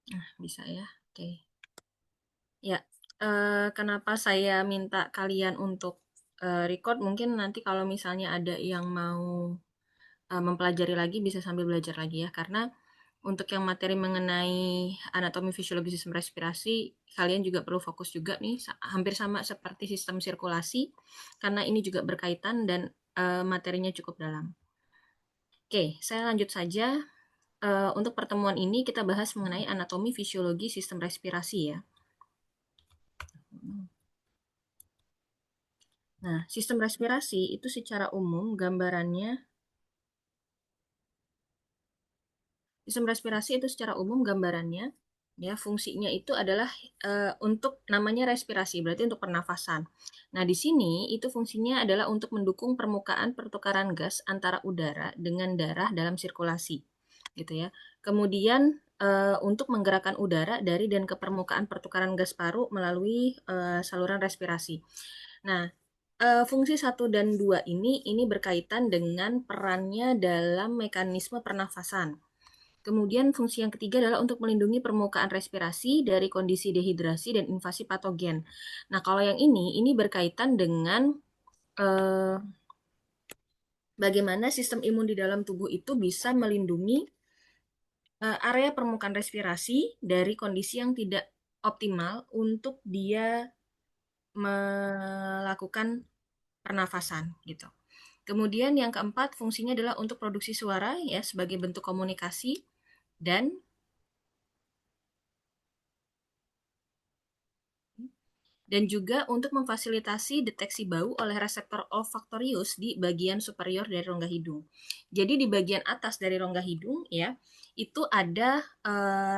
Nah, bisa ya. Oke. Ya, kenapa saya minta kalian untuk record? Mungkin nanti kalau misalnya ada yang mau mempelajari lagi bisa sambil belajar lagi ya. Karena untuk yang materi mengenai anatomi fisiologi sistem respirasi, kalian juga perlu fokus juga nih, hampir sama seperti sistem sirkulasi, karena ini juga berkaitan dan materinya cukup dalam. Oke, saya lanjut saja. Untuk pertemuan ini kita bahas mengenai anatomi fisiologi sistem respirasi ya. Nah, sistem respirasi itu secara umum gambarannya, sistem respirasi itu secara umum gambarannya, ya fungsinya itu adalah untuk namanya respirasi, berarti untuk pernafasan. Nah, di sini itu fungsinya adalah untuk mendukung permukaan pertukaran gas antara udara dengan darah dalam sirkulasi, gitu ya. Kemudian untuk menggerakkan udara dari dan ke permukaan pertukaran gas paru melalui saluran respirasi. Nah, fungsi 1 dan 2 ini berkaitan dengan perannya dalam mekanisme pernafasan. Kemudian fungsi yang ketiga adalah untuk melindungi permukaan respirasi dari kondisi dehidrasi dan invasi patogen. Nah, kalau yang ini berkaitan dengan eh, bagaimana sistem imun di dalam tubuh itu bisa melindungi area permukaan respirasi dari kondisi yang tidak optimal untuk dia melakukan pernafasan gitu. Kemudian yang keempat fungsinya adalah untuk produksi suara ya sebagai bentuk komunikasi dan juga untuk memfasilitasi deteksi bau oleh reseptor olfaktorius di bagian superior dari rongga hidung. Jadi di bagian atas dari rongga hidung ya, itu ada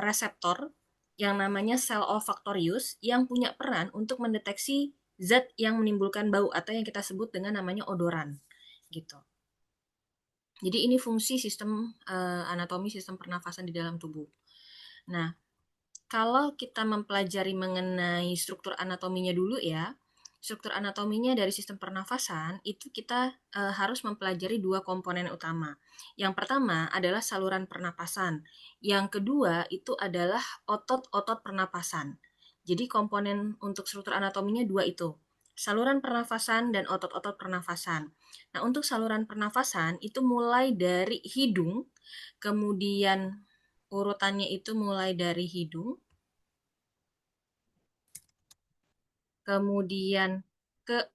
reseptor yang namanya sel olfaktorius yang punya peran untuk mendeteksi zat yang menimbulkan bau atau yang kita sebut dengan namanya odoran gitu. Jadi ini fungsi sistem anatomi sistem pernafasan di dalam tubuh. Nah, kalau kita mempelajari mengenai struktur anatominya dulu ya, struktur anatominya dari sistem pernafasan itu kita harus mempelajari dua komponen utama. Yang pertama adalah saluran pernapasan. Yang kedua itu adalah otot-otot pernapasan. Jadi komponen untuk struktur anatominya dua itu. Saluran pernafasan dan otot-otot pernafasan. Nah, untuk saluran pernafasan itu mulai dari hidung, kemudian urutannya itu mulai dari hidung, kemudian ke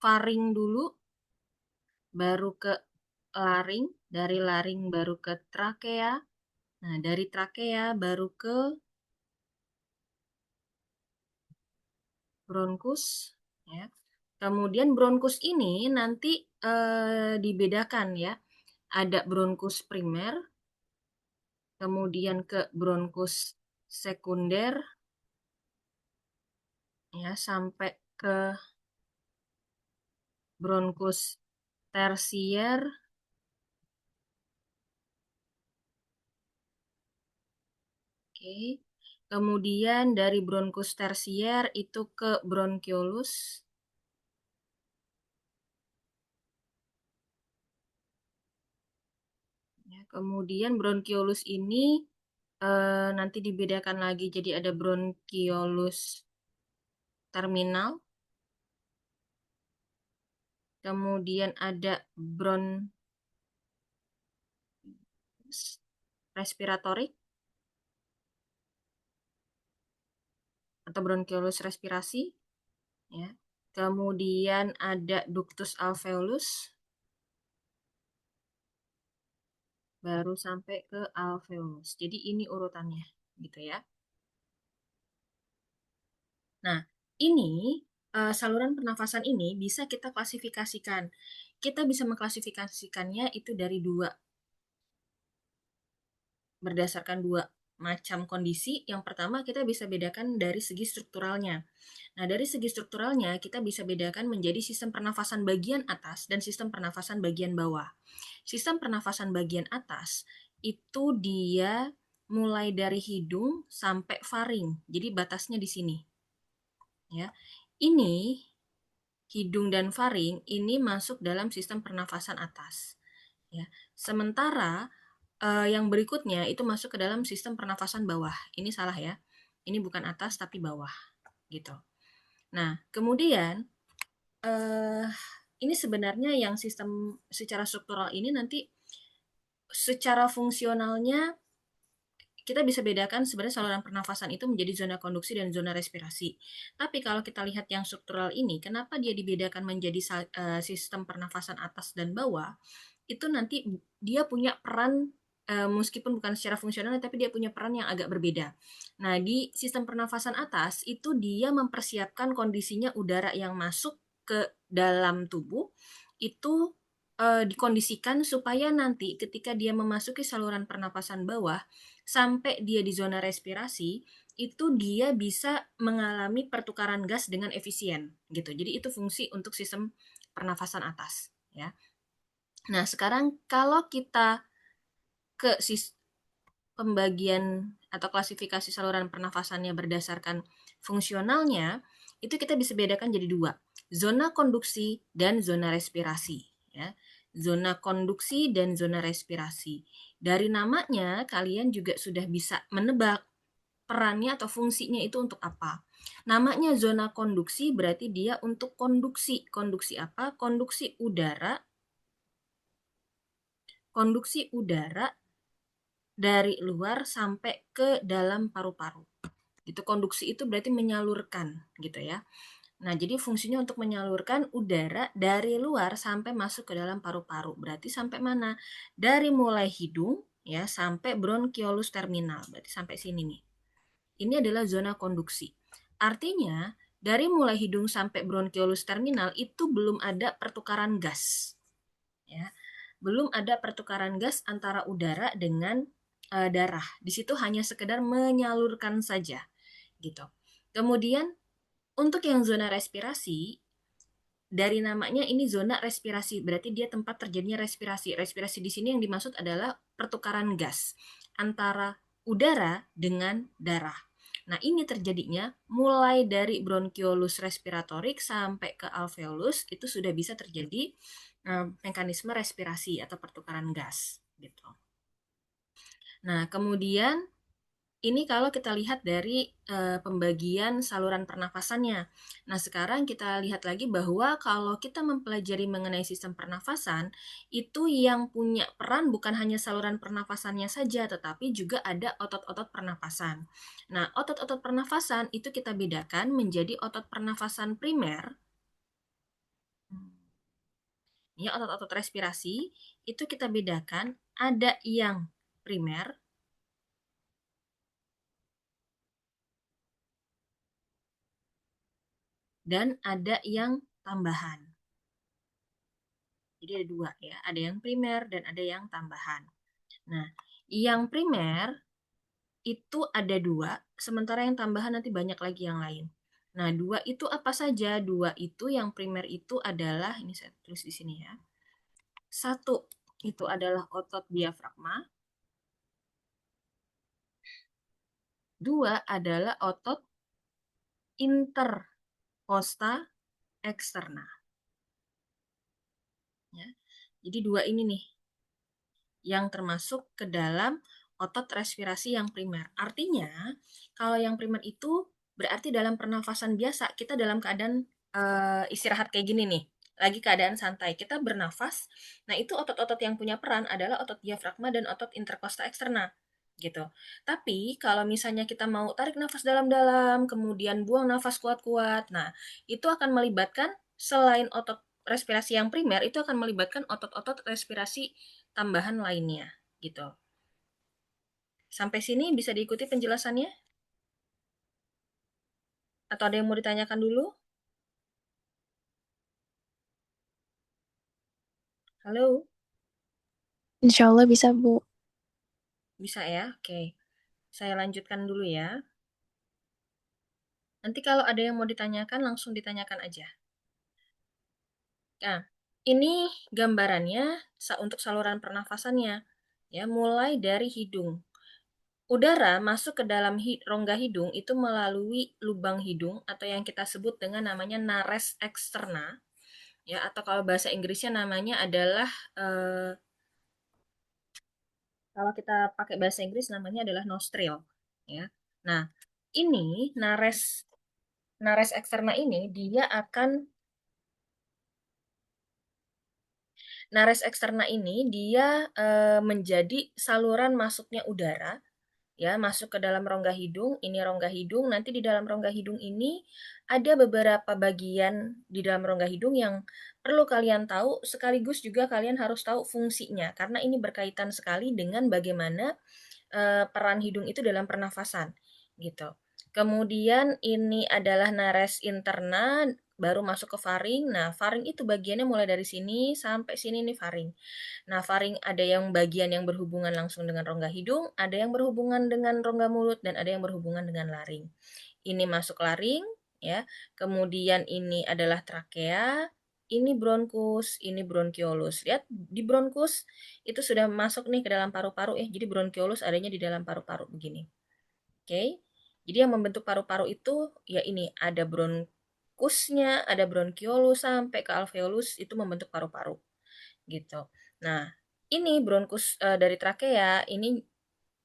faring dulu, baru ke laring, dari laring baru ke trakea, nah dari trakea baru ke bronkus, ya. Kemudian bronkus ini nanti dibedakan ya, ada bronkus primer, kemudian ke bronkus sekunder, ya sampai ke bronkus tersier. Oke. Kemudian dari bronkus tersier itu ke bronkiolus. Ya, kemudian bronkiolus ini nanti dibedakan lagi jadi ada bronkiolus terminal. Kemudian ada bronkus respiratorik atau bronkiolus respirasi. Ya. Kemudian ada ductus alveolus. Baru sampai ke alveolus. Jadi ini urutannya gitu ya. Nah, ini saluran pernafasan ini bisa kita klasifikasikan. Kita bisa mengklasifikasikannya itu dari berdasarkan dua macam kondisi. Yang pertama kita bisa bedakan dari segi strukturalnya. Nah, dari segi strukturalnya kita bisa bedakan menjadi sistem pernafasan bagian atas dan sistem pernafasan bagian bawah. Sistem pernafasan bagian atas itu dia mulai dari hidung sampai faring. Jadi batasnya di sini. Ya. Ini hidung dan faring ini masuk dalam sistem pernafasan atas. Ya. Sementara yang berikutnya itu masuk ke dalam sistem pernafasan bawah. Ini salah ya. Ini bukan atas tapi bawah gitu. Nah, kemudian eh ini sebenarnya yang sistem secara struktural ini nanti secara fungsionalnya kita bisa bedakan sebenarnya saluran pernafasan itu menjadi zona konduksi dan zona respirasi. Tapi kalau kita lihat yang struktural ini, kenapa dia dibedakan menjadi sistem pernafasan atas dan bawah? Itu nanti dia punya peran meskipun bukan secara fungsional tapi dia punya peran yang agak berbeda. Nah, di sistem pernafasan atas itu dia mempersiapkan kondisinya udara yang masuk ke dalam tubuh itu dikondisikan supaya nanti ketika dia memasuki saluran pernapasan bawah sampai dia di zona respirasi itu dia bisa mengalami pertukaran gas dengan efisien gitu. Jadi itu fungsi untuk sistem pernafasan atas ya. Nah, sekarang kalau kita ke pembagian atau klasifikasi saluran pernafasannya berdasarkan fungsionalnya, itu kita bisa bedakan jadi dua, zona konduksi dan zona respirasi. Ya. Zona konduksi dan zona respirasi. Dari namanya, kalian juga sudah bisa menebak perannya atau fungsinya itu untuk apa. Namanya zona konduksi berarti dia untuk konduksi. Konduksi apa? Konduksi udara dari luar sampai ke dalam paru-paru. Itu konduksi itu berarti menyalurkan gitu ya. Nah, jadi fungsinya untuk menyalurkan udara dari luar sampai masuk ke dalam paru-paru. Berarti sampai mana? Dari mulai hidung ya sampai bronkiolus terminal. Berarti sampai sini nih. Ini adalah zona konduksi. Artinya, dari mulai hidung sampai bronkiolus terminal itu belum ada pertukaran gas. Ya. Belum ada pertukaran gas antara udara dengan darah. Di situ hanya sekedar menyalurkan saja gitu. Kemudian untuk yang zona respirasi, dari namanya ini zona respirasi, berarti dia tempat terjadinya respirasi. Respirasi di sini yang dimaksud adalah pertukaran gas antara udara dengan darah. Nah, ini terjadinya mulai dari bronkiolus respiratorik sampai ke alveolus itu sudah bisa terjadi mekanisme respirasi atau pertukaran gas gitu. Nah, kemudian ini kalau kita lihat dari pembagian saluran pernafasannya. Nah, sekarang kita lihat lagi bahwa kalau kita mempelajari mengenai sistem pernafasan, itu yang punya peran bukan hanya saluran pernafasannya saja, tetapi juga ada otot-otot pernafasan. Nah, otot-otot pernafasan itu kita bedakan menjadi otot pernafasan primer. Ya, otot-otot respirasi itu kita bedakan ada yang primer dan ada yang tambahan. Jadi ada dua ya, ada yang primer dan ada yang tambahan. Nah, yang primer itu ada dua, sementara yang tambahan nanti banyak lagi yang lain. Nah, dua itu apa saja? Dua itu yang primer itu adalah, ini saya tulis di sini ya. Satu, itu adalah otot diafragma. Dua adalah otot intercosta externa. Ya. Jadi dua ini nih yang termasuk ke dalam otot respirasi yang primer. Artinya, kalau yang primer itu berarti dalam pernafasan biasa kita dalam keadaan istirahat kayak gini nih, lagi keadaan santai, kita bernafas. Nah, itu otot-otot yang punya peran adalah otot diafragma dan otot intercosta externa gitu. Tapi kalau misalnya kita mau tarik nafas dalam-dalam, kemudian buang nafas kuat-kuat, nah itu akan melibatkan selain otot respirasi yang primer, itu akan melibatkan otot-otot respirasi tambahan lainnya gitu. Sampai sini bisa diikuti penjelasannya? Atau ada yang mau ditanyakan dulu? Halo? Insya Allah bisa, Bu. Bisa ya? Oke. Saya lanjutkan dulu ya. Nanti kalau ada yang mau ditanyakan, langsung ditanyakan aja. Nah, ini gambarannya untuk saluran pernafasannya. Ya, mulai dari hidung. Udara masuk ke dalam rongga hidung itu melalui lubang hidung atau yang kita sebut dengan namanya nares eksterna. Ya, atau kalau bahasa Inggrisnya namanya adalah Kalau kita pakai bahasa Inggris namanya adalah nostril, ya. Nah, ini nares nares eksterna ini dia akan nares eksterna ini dia menjadi saluran masuknya udara, ya, masuk ke dalam rongga hidung. Ini rongga hidung. Nanti di dalam rongga hidung ini ada beberapa bagian di dalam rongga hidung yang perlu kalian tahu, sekaligus juga kalian harus tahu fungsinya karena ini berkaitan sekali dengan bagaimana peran hidung itu dalam pernafasan gitu. Kemudian ini adalah nares interna, baru masuk ke faring. Nah, faring itu bagiannya mulai dari sini sampai sini nih faring. Nah, faring ada yang bagian yang berhubungan langsung dengan rongga hidung, ada yang berhubungan dengan rongga mulut, dan ada yang berhubungan dengan laring. Ini masuk laring, ya. Kemudian ini adalah trakea, ini bronkus, ini bronkiolus. Lihat di bronkus itu sudah masuk nih ke dalam paru-paru ya. Jadi bronkiolus adanya di dalam paru-paru begini. Oke. Jadi yang membentuk paru-paru itu ya ini ada bronkusnya, ada bronkiolus sampai ke alveolus itu membentuk paru-paru gitu. Nah, ini bronkus dari trakea ini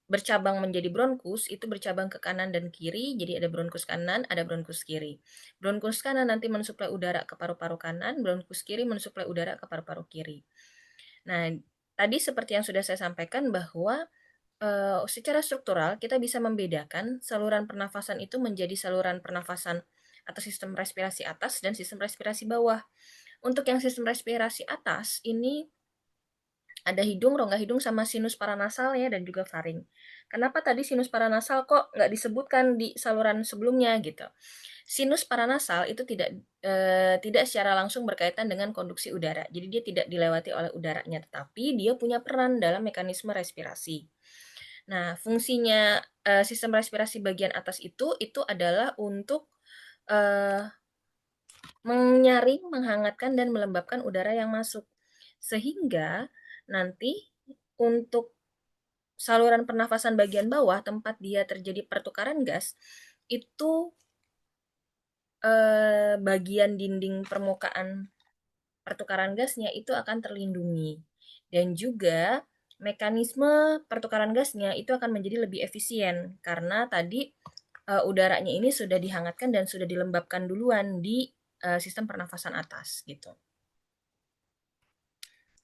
bercabang menjadi bronkus itu bercabang ke kanan dan kiri. Jadi ada bronkus kanan, ada bronkus kiri. Bronkus kanan nanti mensuplai udara ke paru-paru kanan, bronkus kiri mensuplai udara ke paru-paru kiri. Nah, tadi seperti yang sudah saya sampaikan bahwa secara struktural kita bisa membedakan saluran pernafasan itu menjadi saluran pernafasan atau sistem respirasi atas dan sistem respirasi bawah. Untuk yang sistem respirasi atas ini ada hidung, rongga hidung sama sinus paranasal ya dan juga faring. Kenapa tadi sinus paranasal kok nggak disebutkan di saluran sebelumnya gitu? Sinus paranasal itu tidak secara langsung berkaitan dengan konduksi udara. Jadi dia tidak dilewati oleh udaranya, tetapi dia punya peran dalam mekanisme respirasi. Nah, fungsinya sistem respirasi bagian atas itu adalah untuk eh, menyaring, menghangatkan dan melembabkan udara yang masuk. Sehingga nanti untuk saluran pernafasan bagian bawah tempat dia terjadi pertukaran gas itu bagian dinding permukaan pertukaran gasnya itu akan terlindungi dan juga mekanisme pertukaran gasnya itu akan menjadi lebih efisien karena tadi udaranya ini sudah dihangatkan dan sudah dilembabkan duluan di sistem pernafasan atas gitu.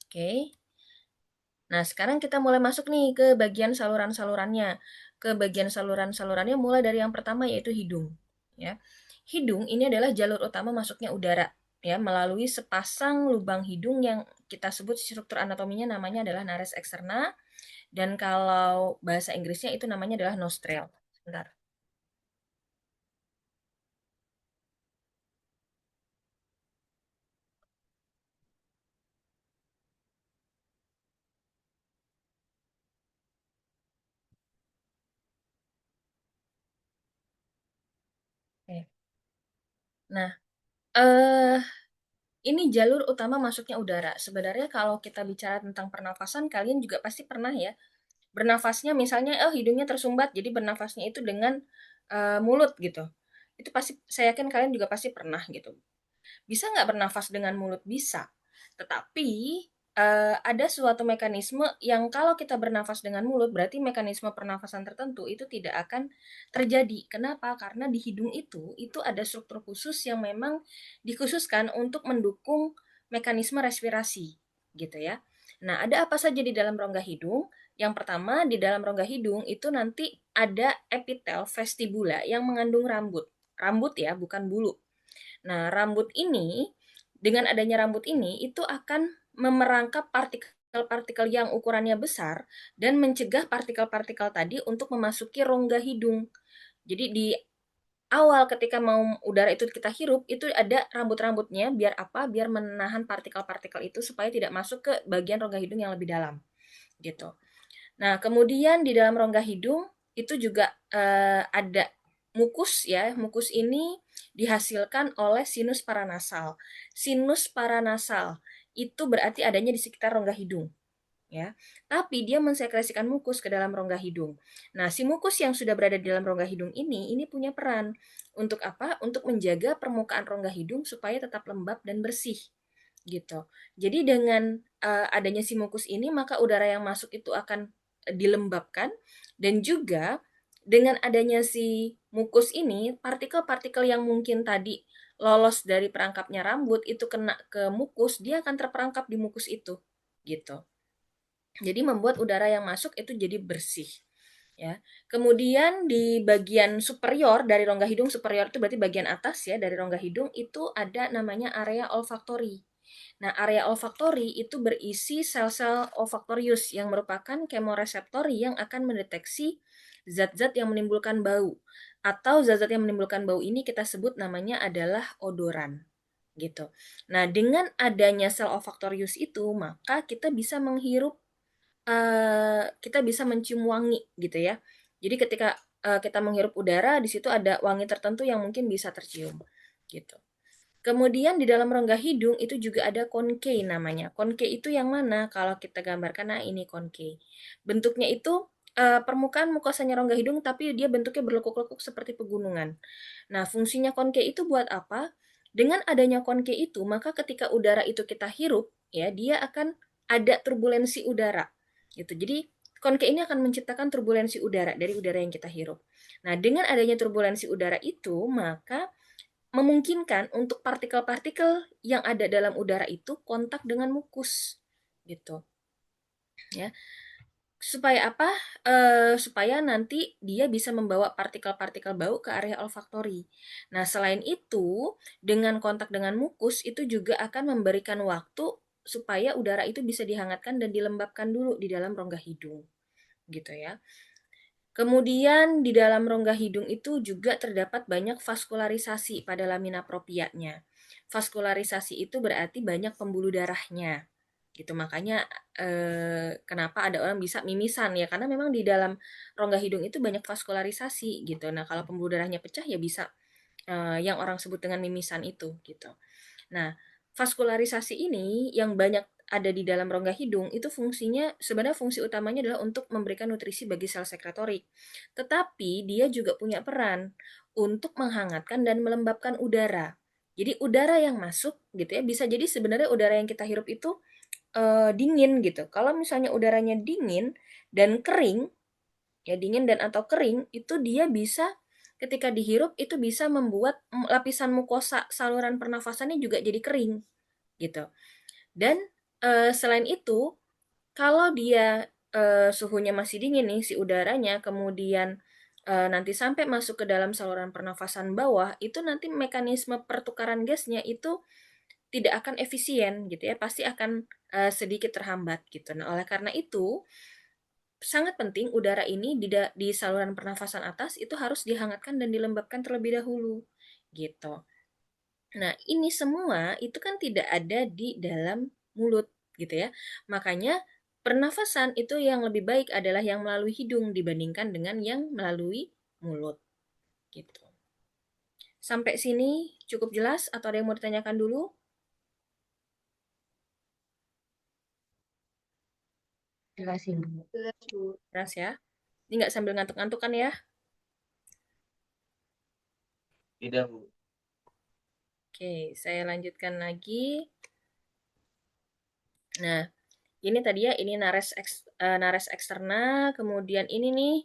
Oke. Nah, sekarang kita mulai masuk nih ke bagian saluran-salurannya. Ke bagian saluran-salurannya mulai dari yang pertama yaitu hidung, ya. Hidung ini adalah jalur utama masuknya udara, ya, melalui sepasang lubang hidung yang kita sebut struktur anatominya namanya adalah nares eksterna dan kalau bahasa Inggrisnya itu namanya adalah nostril. Sebentar. Oke. Nah, eh ini jalur utama masuknya udara. Sebenarnya kalau kita bicara tentang pernafasan, kalian juga pasti pernah ya bernafasnya misalnya hidungnya tersumbat jadi bernafasnya itu dengan mulut gitu. Itu pasti saya yakin kalian juga pasti pernah gitu. Bisa nggak bernafas dengan mulut? Bisa. Tetapi ada suatu mekanisme yang kalau kita bernafas dengan mulut berarti mekanisme pernafasan tertentu itu tidak akan terjadi. Kenapa? Karena di hidung itu ada struktur khusus yang memang dikhususkan untuk mendukung mekanisme respirasi gitu ya. Nah, ada apa saja di dalam rongga hidung? Yang pertama, di dalam rongga hidung itu nanti ada epitel vestibula yang mengandung rambut. Rambut ya, bukan bulu. Nah, rambut ini, dengan adanya rambut ini, itu akan memerangkap partikel-partikel yang ukurannya besar dan mencegah partikel-partikel tadi untuk memasuki rongga hidung. Jadi di awal ketika mau udara itu kita hirup, itu ada rambut-rambutnya, biar apa? Biar menahan partikel-partikel itu supaya tidak masuk ke bagian rongga hidung yang lebih dalam, gitu. Nah, kemudian di dalam rongga hidung itu juga ada mukus ya. Mukus ini dihasilkan oleh sinus paranasal. Sinus paranasal itu berarti adanya di sekitar rongga hidung ya. Tapi dia mensekresikan mukus ke dalam rongga hidung. Nah, si mukus yang sudah berada di dalam rongga hidung ini punya peran untuk apa? Untuk menjaga permukaan rongga hidung supaya tetap lembab dan bersih gitu. Jadi dengan adanya si mukus ini maka udara yang masuk itu akan dilembabkan, dan juga dengan adanya si mukus ini, partikel-partikel yang mungkin tadi lolos dari perangkapnya rambut itu kena ke mukus, dia akan terperangkap di mukus itu, gitu. Jadi membuat udara yang masuk itu jadi bersih, ya. Kemudian di bagian superior dari rongga hidung, superior itu berarti bagian atas ya dari rongga hidung, itu ada namanya area olfaktori. Nah, area olfaktori itu berisi sel-sel olfaktorius yang merupakan kemoreseptori yang akan mendeteksi zat-zat yang menimbulkan bau. Atau zat-zat yang menimbulkan bau ini kita sebut namanya adalah odoran. Gitu. Nah, dengan adanya sel olfaktorius itu, maka kita bisa mencium wangi gitu ya. Jadi ketika kita menghirup udara, di situ ada wangi tertentu yang mungkin bisa tercium gitu. Kemudian di dalam rongga hidung itu juga ada konke namanya. Konke itu yang mana? Kalau kita gambarkan, nah ini konke. Bentuknya itu permukaan mukosanya rongga hidung, tapi dia bentuknya berlekuk-lekuk seperti pegunungan. Nah, fungsinya konke itu buat apa? Dengan adanya konke itu, maka ketika udara itu kita hirup, ya dia akan ada turbulensi udara. Gitu. Jadi konke ini akan menciptakan turbulensi udara dari udara yang kita hirup. Nah, dengan adanya turbulensi udara itu, maka memungkinkan untuk partikel-partikel yang ada dalam udara itu kontak dengan mukus gitu ya. Supaya apa? Supaya nanti dia bisa membawa partikel-partikel bau ke area olfaktori. Nah, selain itu, dengan kontak dengan mukus itu juga akan memberikan waktu supaya udara itu bisa dihangatkan dan dilembabkan dulu di dalam rongga hidung gitu ya. Kemudian di dalam rongga hidung itu juga terdapat banyak vaskularisasi pada lamina proprianya. Vaskularisasi itu berarti banyak pembuluh darahnya. Gitu makanya kenapa ada orang bisa mimisan ya karena memang di dalam rongga hidung itu banyak vaskularisasi gitu. Nah, kalau pembuluh darahnya pecah ya bisa yang orang sebut dengan mimisan itu gitu. Nah, vaskularisasi ini yang banyak ada di dalam rongga hidung itu fungsinya sebenarnya fungsi utamanya adalah untuk memberikan nutrisi bagi sel sekretorik. Tetapi dia juga punya peran untuk menghangatkan dan melembabkan udara. Jadi udara yang masuk gitu ya bisa jadi sebenarnya udara yang kita hirup itu dingin gitu. Kalau misalnya udaranya dingin dan kering, ya dingin dan atau kering itu dia bisa ketika dihirup itu bisa membuat lapisan mukosa saluran pernafasannya juga jadi kering gitu. Dan selain itu kalau dia suhunya masih dingin nih si udaranya kemudian nanti sampai masuk ke dalam saluran pernafasan bawah itu nanti mekanisme pertukaran gasnya itu tidak akan efisien gitu ya pasti akan sedikit terhambat gitu. Nah oleh karena itu sangat penting udara ini di saluran pernafasan atas itu harus dihangatkan dan dilembabkan terlebih dahulu gitu. Nah, ini semua itu kan tidak ada di dalam mulut gitu ya. Makanya pernafasan itu yang lebih baik adalah yang melalui hidung dibandingkan dengan yang melalui mulut gitu. Sampai sini cukup jelas atau ada yang mau ditanyakan dulu? Jelasin. Jelas ya. Ini nggak sambil ngantuk-ngantuk kan ya? Tidak, Bu. Oke, saya lanjutkan lagi. Nah, ini tadi ya, ini nares eksterna, kemudian ini nih,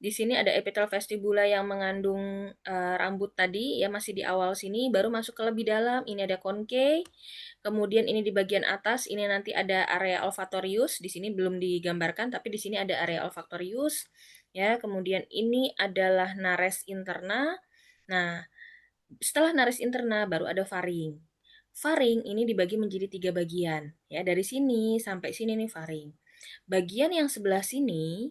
di sini ada epitel vestibula yang mengandung rambut tadi, ya masih di awal sini, baru masuk ke lebih dalam, ini ada konke, kemudian ini di bagian atas, ini nanti ada area olfatorius, di sini belum digambarkan, tapi di sini ada area olfatorius, ya, kemudian ini adalah nares interna, nah, setelah nares interna baru ada faring. Faring ini dibagi menjadi 3 bagian. Ya, dari sini sampai sini nih faring. Bagian yang sebelah sini,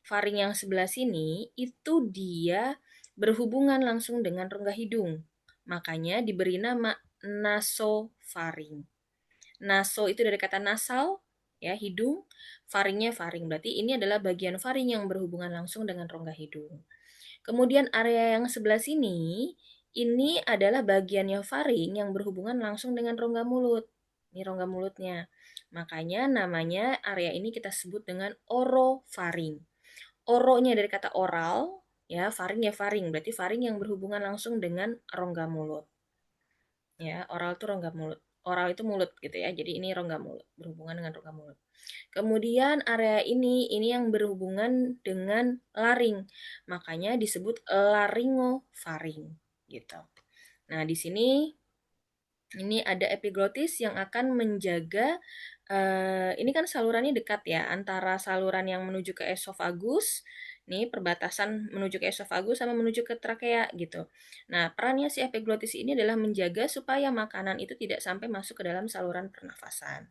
faring yang sebelah sini itu dia berhubungan langsung dengan rongga hidung. Makanya diberi nama nasofaring. Naso itu dari kata nasal, ya hidung, faringnya faring. Berarti ini adalah bagian faring yang berhubungan langsung dengan rongga hidung. Kemudian area yang sebelah sini, ini adalah bagiannya faring yang berhubungan langsung dengan rongga mulut. Ini rongga mulutnya. Makanya namanya area ini kita sebut dengan orofaring. Oronya dari kata oral, ya faring ya faring. Berarti faring yang berhubungan langsung dengan rongga mulut. Ya, oral itu rongga mulut. oral itu mulut gitu ya. Jadi ini rongga mulut, berhubungan dengan rongga mulut. Kemudian area ini yang berhubungan dengan laring. Makanya disebut laryngofaring gitu. Nah, di sini ini ada epiglotis yang akan menjaga ini kan salurannya dekat ya antara saluran yang menuju ke esofagus, nih perbatasan menuju ke esofagus sama menuju ke trakea gitu. Nah, perannya si epiglotis ini adalah menjaga supaya makanan itu tidak sampai masuk ke dalam saluran pernafasan.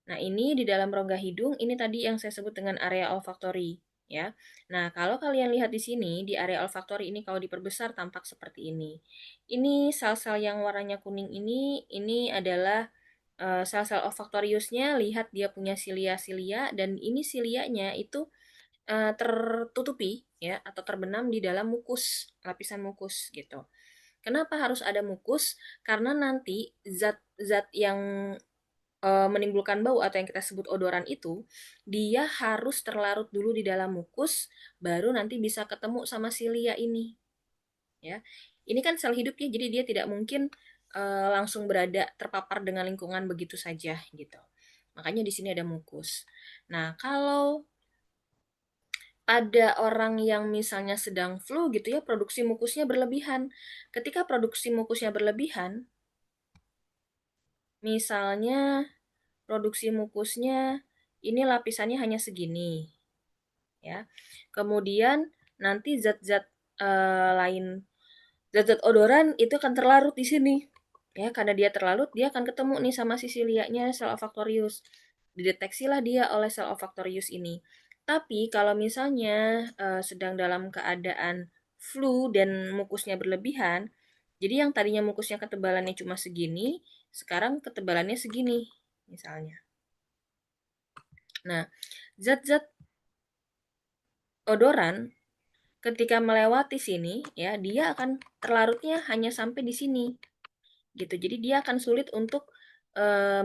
Nah, ini di dalam rongga hidung, ini tadi yang saya sebut dengan area olfaktori, ya. Nah, kalau kalian lihat di sini, di area olfaktori ini kalau diperbesar tampak seperti ini. Ini sel-sel yang warnanya kuning ini adalah sel-sel olfaktoriusnya, lihat dia punya silia-silia, dan ini silianya itu tertutupi, ya, atau terbenam di dalam mukus, lapisan mukus, gitu. Kenapa harus ada mukus? Karena nanti zat-zat yang menimbulkan bau atau yang kita sebut odoran itu, dia harus terlarut dulu di dalam mukus, baru nanti bisa ketemu sama silia ini. Ya, ini kan sel hidup ya, jadi dia tidak mungkin langsung berada terpapar dengan lingkungan begitu saja gitu. Makanya di sini ada mukus. Nah, kalau ada orang yang misalnya sedang flu gitu ya, produksi mukusnya berlebihan. Ketika produksi mukusnya berlebihan, misalnya produksi mukusnya ini lapisannya hanya segini ya. Kemudian nanti zat-zat lain, zat-zat odoran itu akan terlarut di sini. Ya, karena dia terlarut, dia akan ketemu nih sama si silianya sel olfaktorius. Dideteksilah dia oleh sel olfaktorius ini. Tapi kalau misalnya sedang dalam keadaan flu dan mukusnya berlebihan, jadi yang tadinya mukusnya ketebalannya cuma segini, sekarang ketebalannya segini misalnya. Nah, zat-zat odoran ketika melewati sini ya, dia akan terlarutnya hanya sampai di sini. Gitu. Jadi dia akan sulit untuk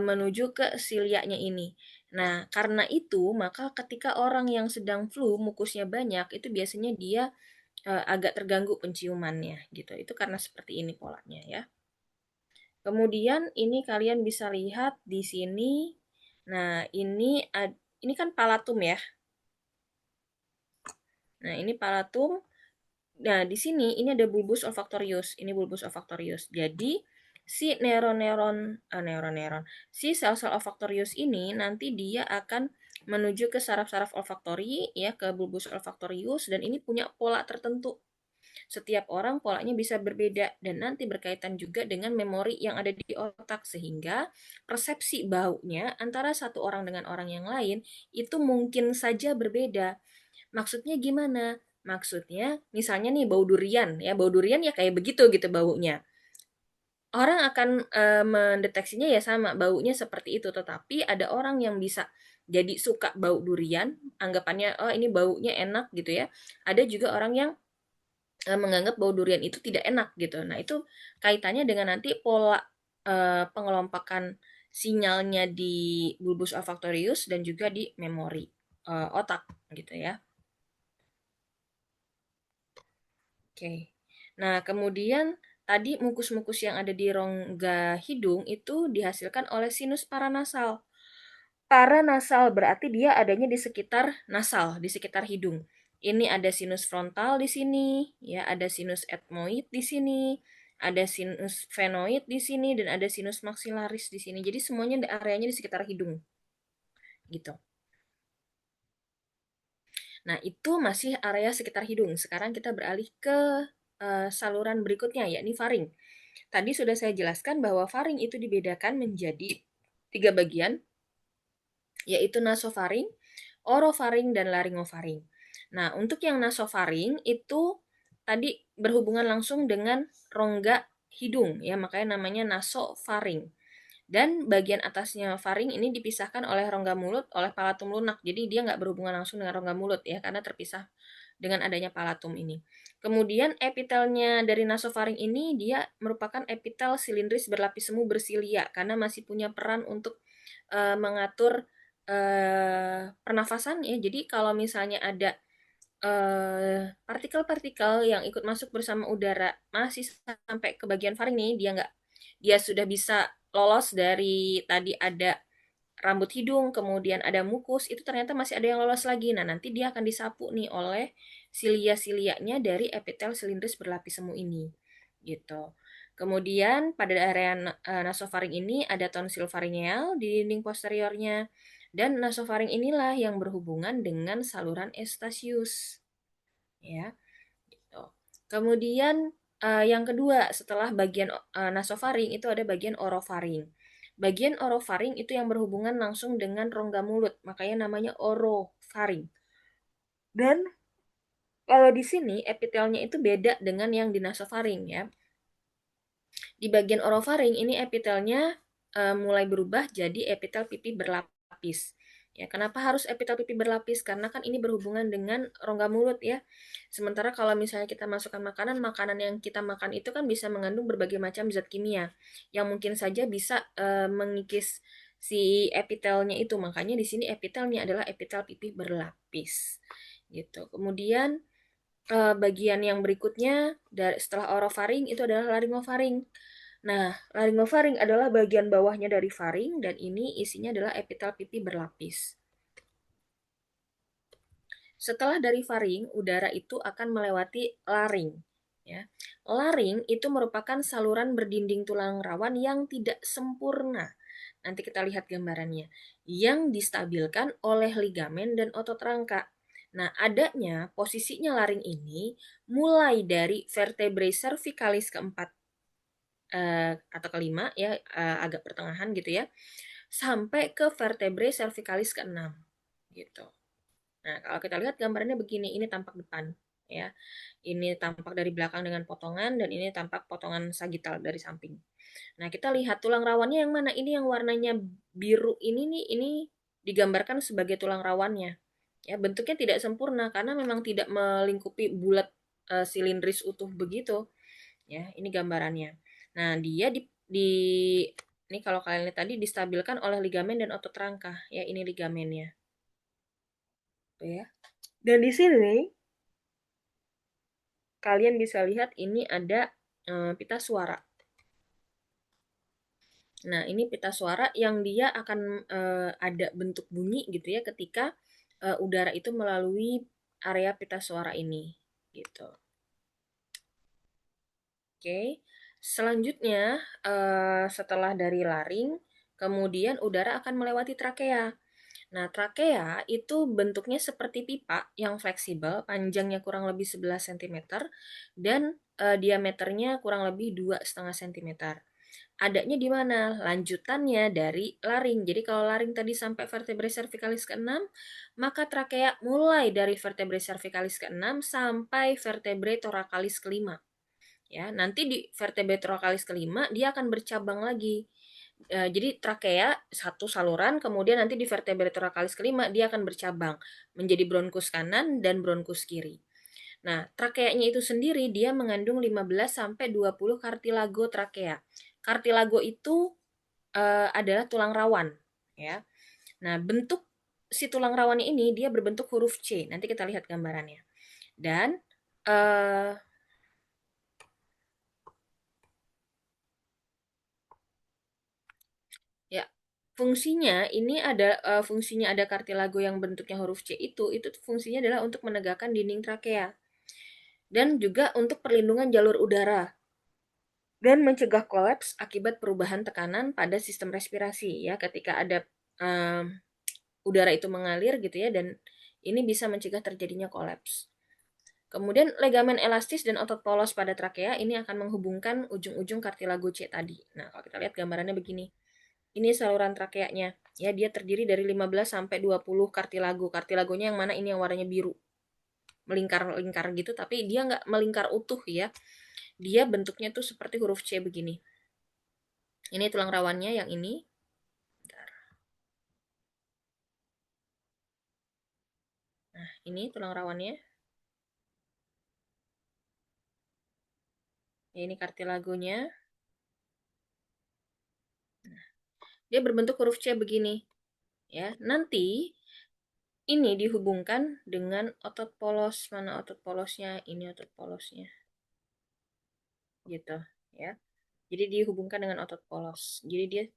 menuju ke silianya ini. Nah, karena itu maka ketika orang yang sedang flu mukusnya banyak, itu biasanya dia agak terganggu penciumannya gitu. Itu karena seperti ini polanya ya. Kemudian ini kalian bisa lihat di sini. Nah, ini kan palatum ya. Nah, ini palatum. Nah, di sini ini ada bulbus olfaktorius. Ini bulbus olfaktorius. Jadi, si neuron-neuron, si sel-sel olfaktorius ini nanti dia akan menuju ke saraf-saraf olfaktori ya, ke bulbus olfaktorius dan ini punya pola tertentu. Setiap orang polanya bisa berbeda dan nanti berkaitan juga dengan memori yang ada di otak sehingga persepsi baunya antara satu orang dengan orang yang lain itu mungkin saja berbeda. Maksudnya gimana? Maksudnya misalnya nih bau durian ya kayak begitu gitu baunya. Orang akan mendeteksinya ya sama, baunya seperti itu, tetapi ada orang yang bisa jadi suka bau durian, anggapannya oh ini baunya enak gitu ya. Ada juga orang yang menganggap bau durian itu tidak enak gitu. Nah, itu kaitannya dengan nanti pola pengelompokan sinyalnya di bulbus olfaktorius dan juga di memori otak gitu ya. Oke. Nah, kemudian tadi mukus-mukus yang ada di rongga hidung itu dihasilkan oleh sinus paranasal. Paranasal berarti dia adanya di sekitar nasal, di sekitar hidung. Ini ada sinus frontal di sini, ya, ada sinus etmoid di sini, ada sinus venoid di sini dan ada sinus maxillaris di sini. Jadi semuanya areanya di sekitar hidung. Gitu. Nah, itu masih area sekitar hidung. Sekarang kita beralih ke saluran berikutnya, yakni faring. Tadi sudah saya jelaskan bahwa faring itu dibedakan menjadi 3 bagian, yaitu nasofaring, orofaring, dan laryngofaring. Nah, untuk yang nasofaring itu tadi berhubungan langsung dengan rongga hidung, ya makanya namanya nasofaring. Dan bagian atasnya faring ini dipisahkan oleh rongga mulut, oleh palatum lunak. Jadi dia nggak berhubungan langsung dengan rongga mulut ya, karena terpisah dengan adanya palatum ini. Kemudian epitelnya dari nasofaring ini dia merupakan epitel silindris berlapis semu bersilia karena masih punya peran untuk mengatur pernafasan ya. Jadi kalau misalnya ada partikel-partikel yang ikut masuk bersama udara masih sampai ke bagian faring nih, dia nggak dia sudah bisa lolos dari tadi ada rambut hidung, kemudian ada mukus, itu ternyata masih ada yang lolos lagi. Nah, nanti dia akan disapu nih oleh silia-silianya dari epitel silindris berlapis semu ini. Gitu. Kemudian pada area nasofaring ini ada tonsil faringeal di dinding posteriornya. Dan nasofaring inilah yang berhubungan dengan saluran Eustachius. Ya, gitu. Kemudian yang kedua, setelah bagian nasofaring itu ada bagian orofaring. Bagian orofaring itu yang berhubungan langsung dengan rongga mulut, makanya namanya orofaring. Dan kalau di sini epitelnya itu beda dengan yang di nasofaring ya. Di bagian orofaring ini epitelnya mulai berubah jadi epitel pipi berlapis. Ya, kenapa harus epitel pipi berlapis? Karena kan ini berhubungan dengan rongga mulut ya. Sementara kalau misalnya kita masukkan makanan, makanan yang kita makan itu kan bisa mengandung berbagai macam zat kimia yang mungkin saja bisa mengikis si epitelnya itu. Makanya di sini epitelnya adalah epitel pipi berlapis. Gitu. Kemudian bagian yang berikutnya setelah orofaring itu adalah laringofaring. Nah, laringofaring adalah bagian bawahnya dari faring dan ini isinya adalah epitel pipi berlapis. Setelah dari faring, udara itu akan melewati laring. Ya. Laring itu merupakan saluran berdinding tulang rawan yang tidak sempurna. Nanti kita lihat gambarannya. Yang distabilkan oleh ligamen dan otot rangka. Nah, adanya posisinya laring ini mulai dari vertebrae cervicalis keempat atau kelima ya agak pertengahan gitu ya sampai ke vertebrae cervicalis keenam gitu. Nah, kalau kita lihat gambarnya begini, ini tampak depan ya. Ini tampak dari belakang dengan potongan dan ini tampak potongan sagital dari samping. Nah, kita lihat tulang rawannya yang mana? Ini yang warnanya biru ini nih, ini digambarkan sebagai tulang rawannya. Ya, bentuknya tidak sempurna karena memang tidak melingkupi bulat silindris utuh begitu. Ya, ini gambarannya. Nah, dia di ini kalau kalian lihat tadi distabilkan oleh ligamen dan otot rangka. Ya, ini ligamennya. Tuh ya. Dan di sini kalian bisa lihat ini ada pita suara. Nah, ini pita suara yang dia akan ada bentuk bunyi gitu ya ketika udara itu melalui area pita suara ini gitu. Oke. Selanjutnya setelah dari laring, kemudian udara akan melewati trakea. Nah, trakea itu bentuknya seperti pipa yang fleksibel, panjangnya kurang lebih 11 cm dan diameternya kurang lebih 2,5 cm. Adanya di mana? Lanjutannya dari laring. Jadi kalau laring tadi sampai vertebrae cervicalis ke-6, maka trakea mulai dari vertebrae cervicalis ke-6 sampai vertebrae thoracalis ke-5. Ya, nanti di vertebrae thoracalis ke-5 dia akan bercabang lagi. Jadi trakea satu saluran, kemudian nanti di vertebrae thoracalis ke-5 dia akan bercabang menjadi bronkus kanan dan bronkus kiri. Nah, trakeanya itu sendiri dia mengandung 15 sampai 20 kartilago trakea. Kartilago itu adalah tulang rawan, ya. Nah, bentuk si tulang rawannya ini dia berbentuk huruf C. Nanti kita lihat gambarannya. Dan eh, ya, fungsinya ini ada fungsinya ada kartilago yang bentuknya huruf C itu fungsinya adalah untuk menegakkan dinding trakea dan juga untuk perlindungan jalur udara dan mencegah kolaps akibat perubahan tekanan pada sistem respirasi ya ketika ada um, udara itu mengalir gitu ya dan ini bisa mencegah terjadinya kolaps. Kemudian legamen elastis dan otot polos pada trakea ini akan menghubungkan ujung-ujung kartilago C tadi. Nah, kalau kita lihat gambarannya begini. Ini saluran trakeanya. Ya, dia terdiri dari 15 sampai 20 kartilago. Kartilagonya yang mana ini yang warnanya biru. Melingkar-lingkar gitu tapi dia nggak melingkar utuh ya. Dia bentuknya tuh seperti huruf C begini. Ini tulang rawannya yang ini. Bentar. Nah, ini tulang rawannya. Ya, ini kartilagonya. Nah, dia berbentuk huruf C begini. Ya, nanti ini dihubungkan dengan otot polos. Mana otot polosnya? Ini otot polosnya. Gitu, ya. Jadi dihubungkan dengan otot polos. Jadi dia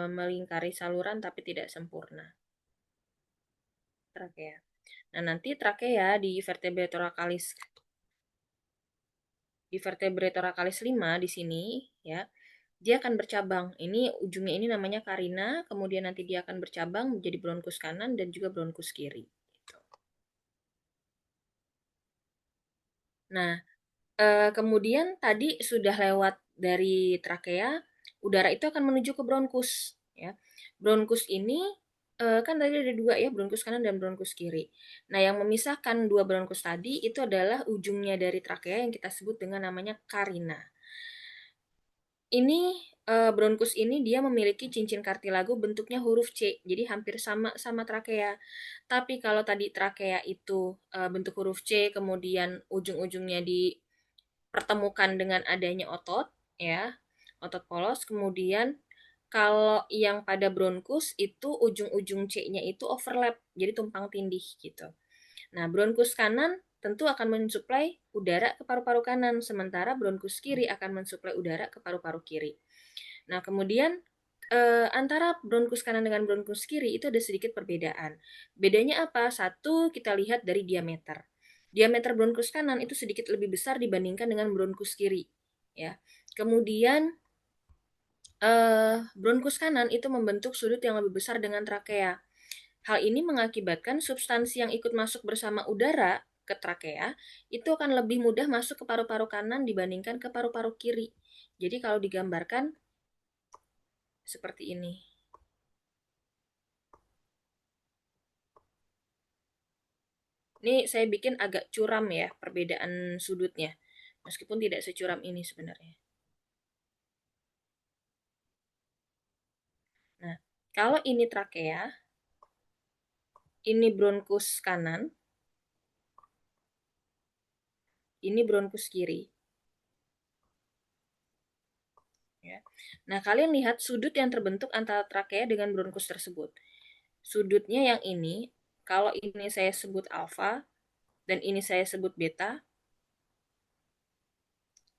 melingkari saluran tapi tidak sempurna. Trakea. Nah, nanti trakea di vertebrae thoracalis 5 di sini ya. Dia akan bercabang. Ini ujungnya ini namanya karina, kemudian nanti dia akan bercabang menjadi bronkus kanan dan juga bronkus kiri. Nah, kemudian tadi sudah lewat dari trakea, udara itu akan menuju ke bronkus ya. Bronkus ini kan tadi ada dua ya, bronkus kanan dan bronkus kiri. Nah, yang memisahkan dua bronkus tadi itu adalah ujungnya dari trakea yang kita sebut dengan namanya karina. Ini bronkus ini dia memiliki cincin kartilago bentuknya huruf C, jadi hampir sama sama trakea. Tapi kalau tadi trakea itu bentuk huruf C, kemudian ujung-ujungnya dipertemukan dengan adanya otot, ya, otot polos. Kemudian kalau yang pada bronkus itu ujung-ujung C-nya itu overlap, jadi tumpang tindih gitu. Nah, bronkus kanan tentu akan mensuplai udara ke paru-paru kanan, sementara bronkus kiri akan mensuplai udara ke paru-paru kiri. Nah, kemudian antara bronkus kanan dengan bronkus kiri itu ada sedikit perbedaan. Bedanya apa? Satu, kita lihat dari diameter. Diameter bronkus kanan itu sedikit lebih besar dibandingkan dengan bronkus kiri, ya. Kemudian bronkus kanan itu membentuk sudut yang lebih besar dengan trakea. Hal ini mengakibatkan substansi yang ikut masuk bersama udara ke trakea itu akan lebih mudah masuk ke paru-paru kanan dibandingkan ke paru-paru kiri. Jadi kalau digambarkan seperti ini. Ini saya bikin agak curam ya perbedaan sudutnya. Meskipun tidak securam ini sebenarnya. Nah, kalau ini trakea, ini bronkus kanan, ini bronkus kiri. Ya. Nah, kalian lihat sudut yang terbentuk antara trakea dengan bronkus tersebut. Sudutnya yang ini, kalau ini saya sebut alfa dan ini saya sebut beta.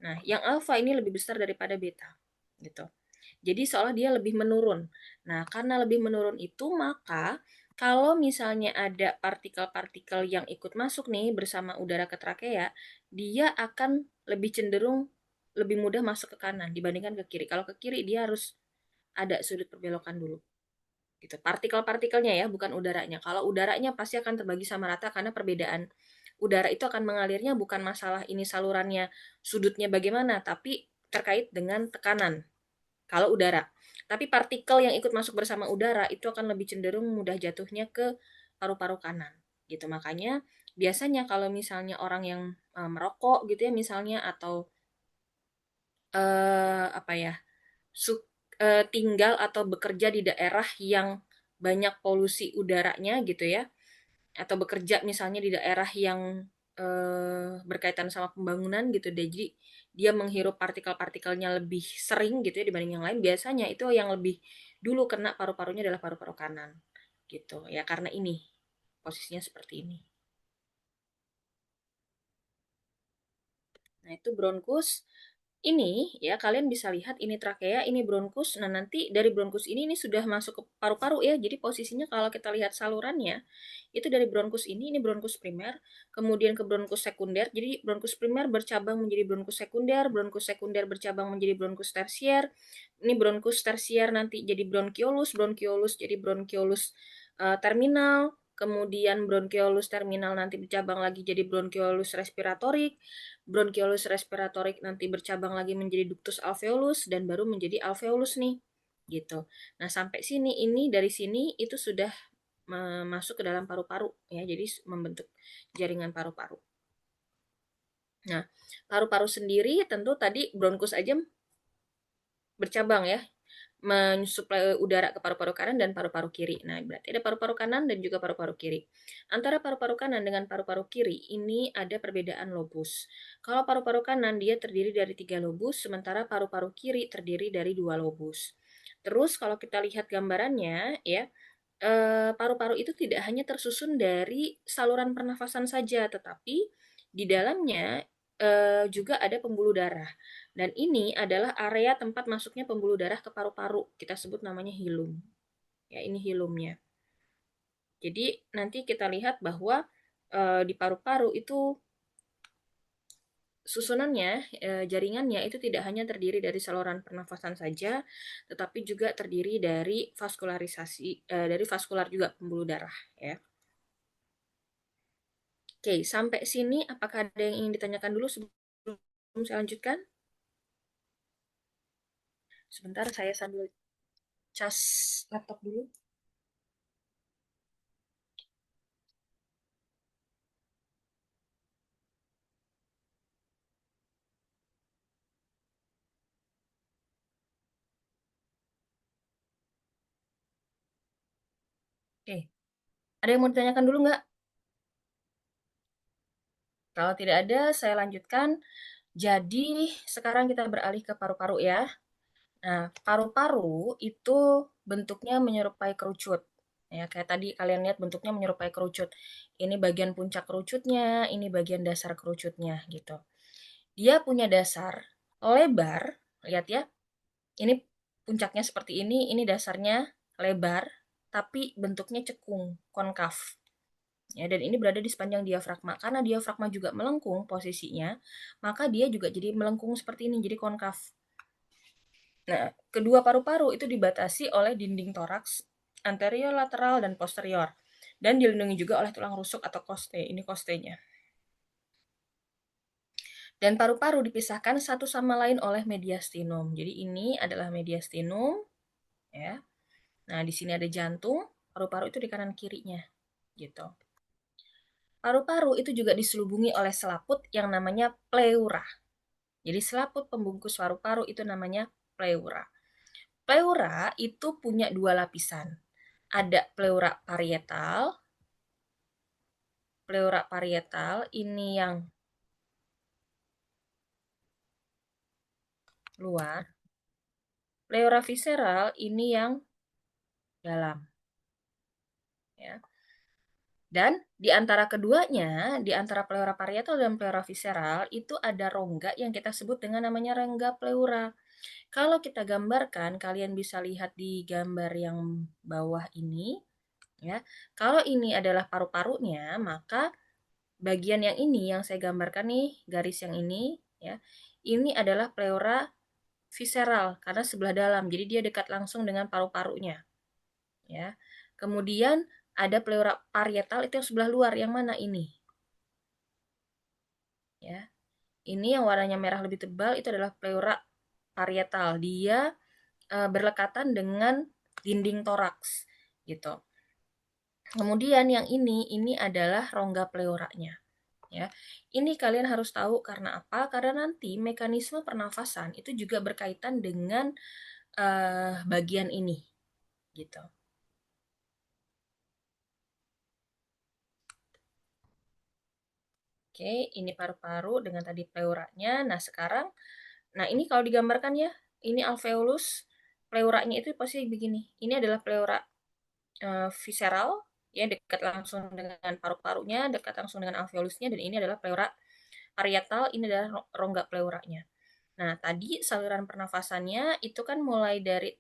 Nah, yang alfa ini lebih besar daripada beta, gitu. Jadi seolah dia lebih menurun. Nah, karena lebih menurun itu maka kalau misalnya ada partikel-partikel yang ikut masuk nih bersama udara ke trakea, dia akan lebih cenderung lebih mudah masuk ke kanan dibandingkan ke kiri. Kalau ke kiri dia harus ada sudut perbelokan dulu. Gitu. Partikel-partikelnya ya, bukan udaranya. Kalau udaranya pasti akan terbagi sama rata karena perbedaan udara itu akan mengalirnya bukan masalah ini salurannya, sudutnya bagaimana, tapi terkait dengan tekanan. Kalau udara. Tapi partikel yang ikut masuk bersama udara itu akan lebih cenderung mudah jatuhnya ke paru-paru kanan. Gitu. Makanya biasanya kalau misalnya orang yang merokok gitu ya misalnya atau apa ya tinggal atau bekerja di daerah yang banyak polusi udaranya gitu ya, atau bekerja misalnya di daerah yang berkaitan sama pembangunan gitu deh, jadi dia menghirup partikel-partikelnya lebih sering gitu ya dibanding yang lain, biasanya itu yang lebih dulu kena paru-parunya adalah paru-paru kanan gitu ya, karena ini posisinya seperti ini. Nah, itu bronkus. Ini ya kalian bisa lihat ini trakea, ini bronkus. Nah, nanti dari bronkus ini sudah masuk ke paru-paru ya. Jadi posisinya kalau kita lihat salurannya itu dari bronkus ini bronkus primer, kemudian ke bronkus sekunder. Jadi bronkus primer bercabang menjadi bronkus sekunder bercabang menjadi bronkus tersier. Ini bronkus tersier nanti jadi bronkiolus, bronkiolus jadi bronkiolus terminal, kemudian bronkiolus terminal nanti bercabang lagi jadi bronkiolus respiratorik, bronkiolus respiratorik nanti bercabang lagi menjadi ductus alveolus dan baru menjadi alveolus nih gitu. Nah, sampai sini ini dari sini itu sudah masuk ke dalam paru-paru ya, jadi membentuk jaringan paru-paru. Nah, paru-paru sendiri tentu tadi bronkus aja bercabang ya, mensuplai udara ke paru-paru kanan dan paru-paru kiri. Nah, berarti ada paru-paru kanan dan juga paru-paru kiri. Antara paru-paru kanan dengan paru-paru kiri ini ada perbedaan lobus. Kalau paru-paru kanan dia terdiri dari 3 lobus, sementara paru-paru kiri terdiri dari 2 lobus. Terus kalau kita lihat gambarannya ya, paru-paru itu tidak hanya tersusun dari saluran pernafasan saja, tetapi di dalamnya juga ada pembuluh darah. Dan ini adalah area tempat masuknya pembuluh darah ke paru-paru. Kita sebut namanya hilum. Ya, ini hilumnya. Jadi nanti kita lihat bahwa di paru-paru itu susunannya, jaringannya itu tidak hanya terdiri dari saluran pernafasan saja, tetapi juga terdiri dari vaskularisasi, dari vaskular juga pembuluh darah, ya. Oke, sampai sini apakah ada yang ingin ditanyakan dulu sebelum saya lanjutkan? Sebentar, saya sambil cas laptop dulu. Oke, ada yang mau ditanyakan dulu nggak? Kalau tidak ada, saya lanjutkan. Jadi, sekarang kita beralih ke paru-paru ya. Nah, paru-paru itu bentuknya menyerupai kerucut. Ya, kayak tadi kalian lihat bentuknya menyerupai kerucut. Ini bagian puncak kerucutnya, ini bagian dasar kerucutnya gitu. Dia punya dasar lebar, lihat ya. Ini puncaknya seperti ini dasarnya lebar, tapi bentuknya cekung, konkav. Ya, dan ini berada di sepanjang diafragma. Karena diafragma juga melengkung posisinya, maka dia juga jadi melengkung seperti ini, jadi konkav. Nah, kedua paru-paru itu dibatasi oleh dinding toraks anterior, lateral, dan posterior. Dan dilindungi juga oleh tulang rusuk atau koste. Ini kostenya. Dan paru-paru dipisahkan satu sama lain oleh mediastinum. Jadi ini adalah mediastinum, ya. Nah, di sini ada jantung, paru-paru itu di kanan kirinya, gitu. Paru-paru itu juga diselubungi oleh selaput yang namanya pleura. Jadi selaput pembungkus paru-paru itu namanya pleura. Pleura itu punya dua lapisan. Ada pleura parietal. Pleura parietal ini yang luar. Pleura visceral ini yang dalam. Ya. Dan di antara keduanya, di antara pleura parietal dan pleura visceral, itu ada rongga yang kita sebut dengan namanya rongga pleura. Kalau kita gambarkan, kalian bisa lihat di gambar yang bawah ini, ya. Kalau ini adalah paru-parunya, maka bagian yang ini yang saya gambarkan nih, garis yang ini, ya. Ini adalah pleura visceral karena sebelah dalam, jadi dia dekat langsung dengan paru-parunya, ya. Kemudian ada pleura parietal itu yang sebelah luar, yang mana ini? Ya. Ini yang warnanya merah lebih tebal itu adalah pleura parietal. Dia berlekatan dengan dinding toraks gitu. Kemudian yang ini adalah rongga pleuranya. Ya, ini kalian harus tahu karena apa? Karena nanti mekanisme pernafasan itu juga berkaitan dengan bagian ini, gitu. Oke, ini paru-paru dengan tadi pleuranya. Nah sekarang, nah ini kalau digambarkan ya, ini alveolus, pleuranya itu pasti begini. Ini adalah pleura visceral, ya dekat langsung dengan paru-parunya, dekat langsung dengan alveolusnya, dan ini adalah pleura parietal, ini adalah rongga pleuranya. Nah, tadi saluran pernafasannya itu kan mulai dari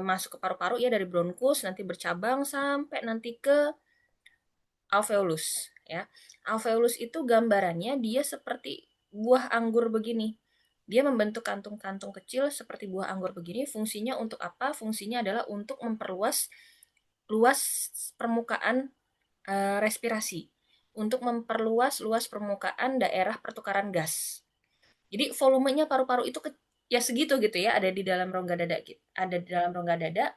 masuk ke paru-paru ya dari bronkus, nanti bercabang sampai nanti ke alveolus ya. Alveolus itu gambarannya dia seperti buah anggur begini. Dia membentuk kantung-kantung kecil seperti buah anggur begini. Fungsinya untuk apa? Fungsinya adalah untuk memperluas luas permukaan respirasi, untuk memperluas luas permukaan daerah pertukaran gas. Jadi volumenya paru-paru itu ya segitu gitu ya, ada di dalam rongga dada, ada di dalam rongga dada.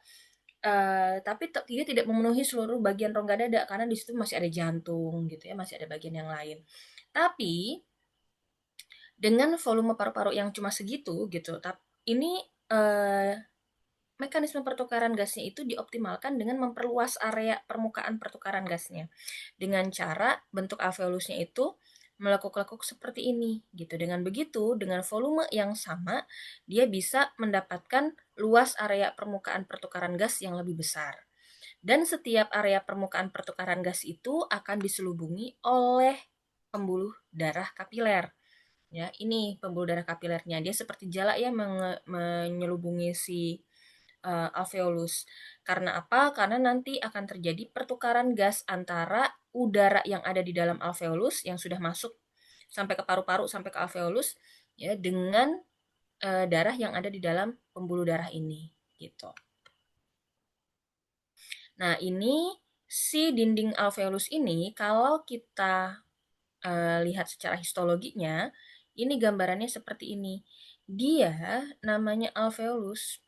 Tapi dia tidak memenuhi seluruh bagian rongga dada karena di situ masih ada jantung gitu ya, masih ada bagian yang lain. Tapi dengan volume paru-paru yang cuma segitu gitu, tapi ini mekanisme pertukaran gasnya itu dioptimalkan dengan memperluas area permukaan pertukaran gasnya dengan cara bentuk alveolusnya itu melekuk-lekuk seperti ini gitu. Dengan begitu, dengan volume yang sama, dia bisa mendapatkan luas area permukaan pertukaran gas yang lebih besar. Dan setiap area permukaan pertukaran gas itu akan diselubungi oleh pembuluh darah kapiler. Ya, ini pembuluh darah kapilernya. Dia seperti jala ya menyelubungi si alveolus. Karena apa? Karena nanti akan terjadi pertukaran gas antara udara yang ada di dalam alveolus yang sudah masuk sampai ke paru-paru sampai ke alveolus ya dengan darah yang ada di dalam pembuluh darah ini gitu. Nah, ini si dinding alveolus ini kalau kita lihat secara histologinya, ini gambarannya seperti ini. Dia namanya alveolus.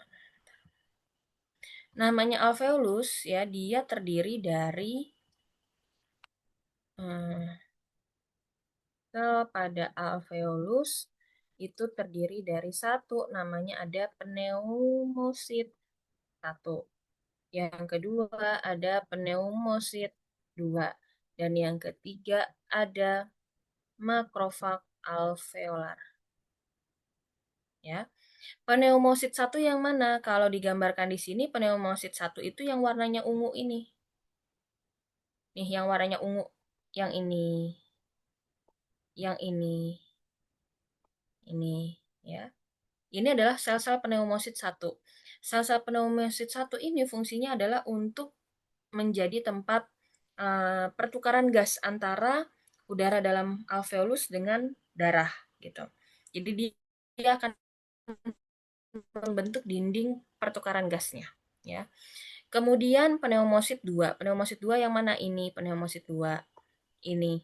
Namanya alveolus ya, dia terdiri dari sel pada alveolus itu terdiri dari satu, namanya ada pneumosit satu. Yang kedua ada pneumosit dua. Dan yang ketiga ada makrofag alveolar. Ya. Pneumosit satu yang mana? Kalau digambarkan di sini pneumosit satu itu yang warnanya ungu ini. Nih yang warnanya ungu, yang ini, yang ini ya. Ini adalah sel-sel pneumosit satu. Sel-sel pneumosit satu ini fungsinya adalah untuk menjadi tempat pertukaran gas antara udara dalam alveolus dengan darah gitu. Jadi dia akan membentuk dinding pertukaran gasnya ya. Kemudian pneumosit 2. Pneumosit 2 yang mana ini? Pneumosit 2 ini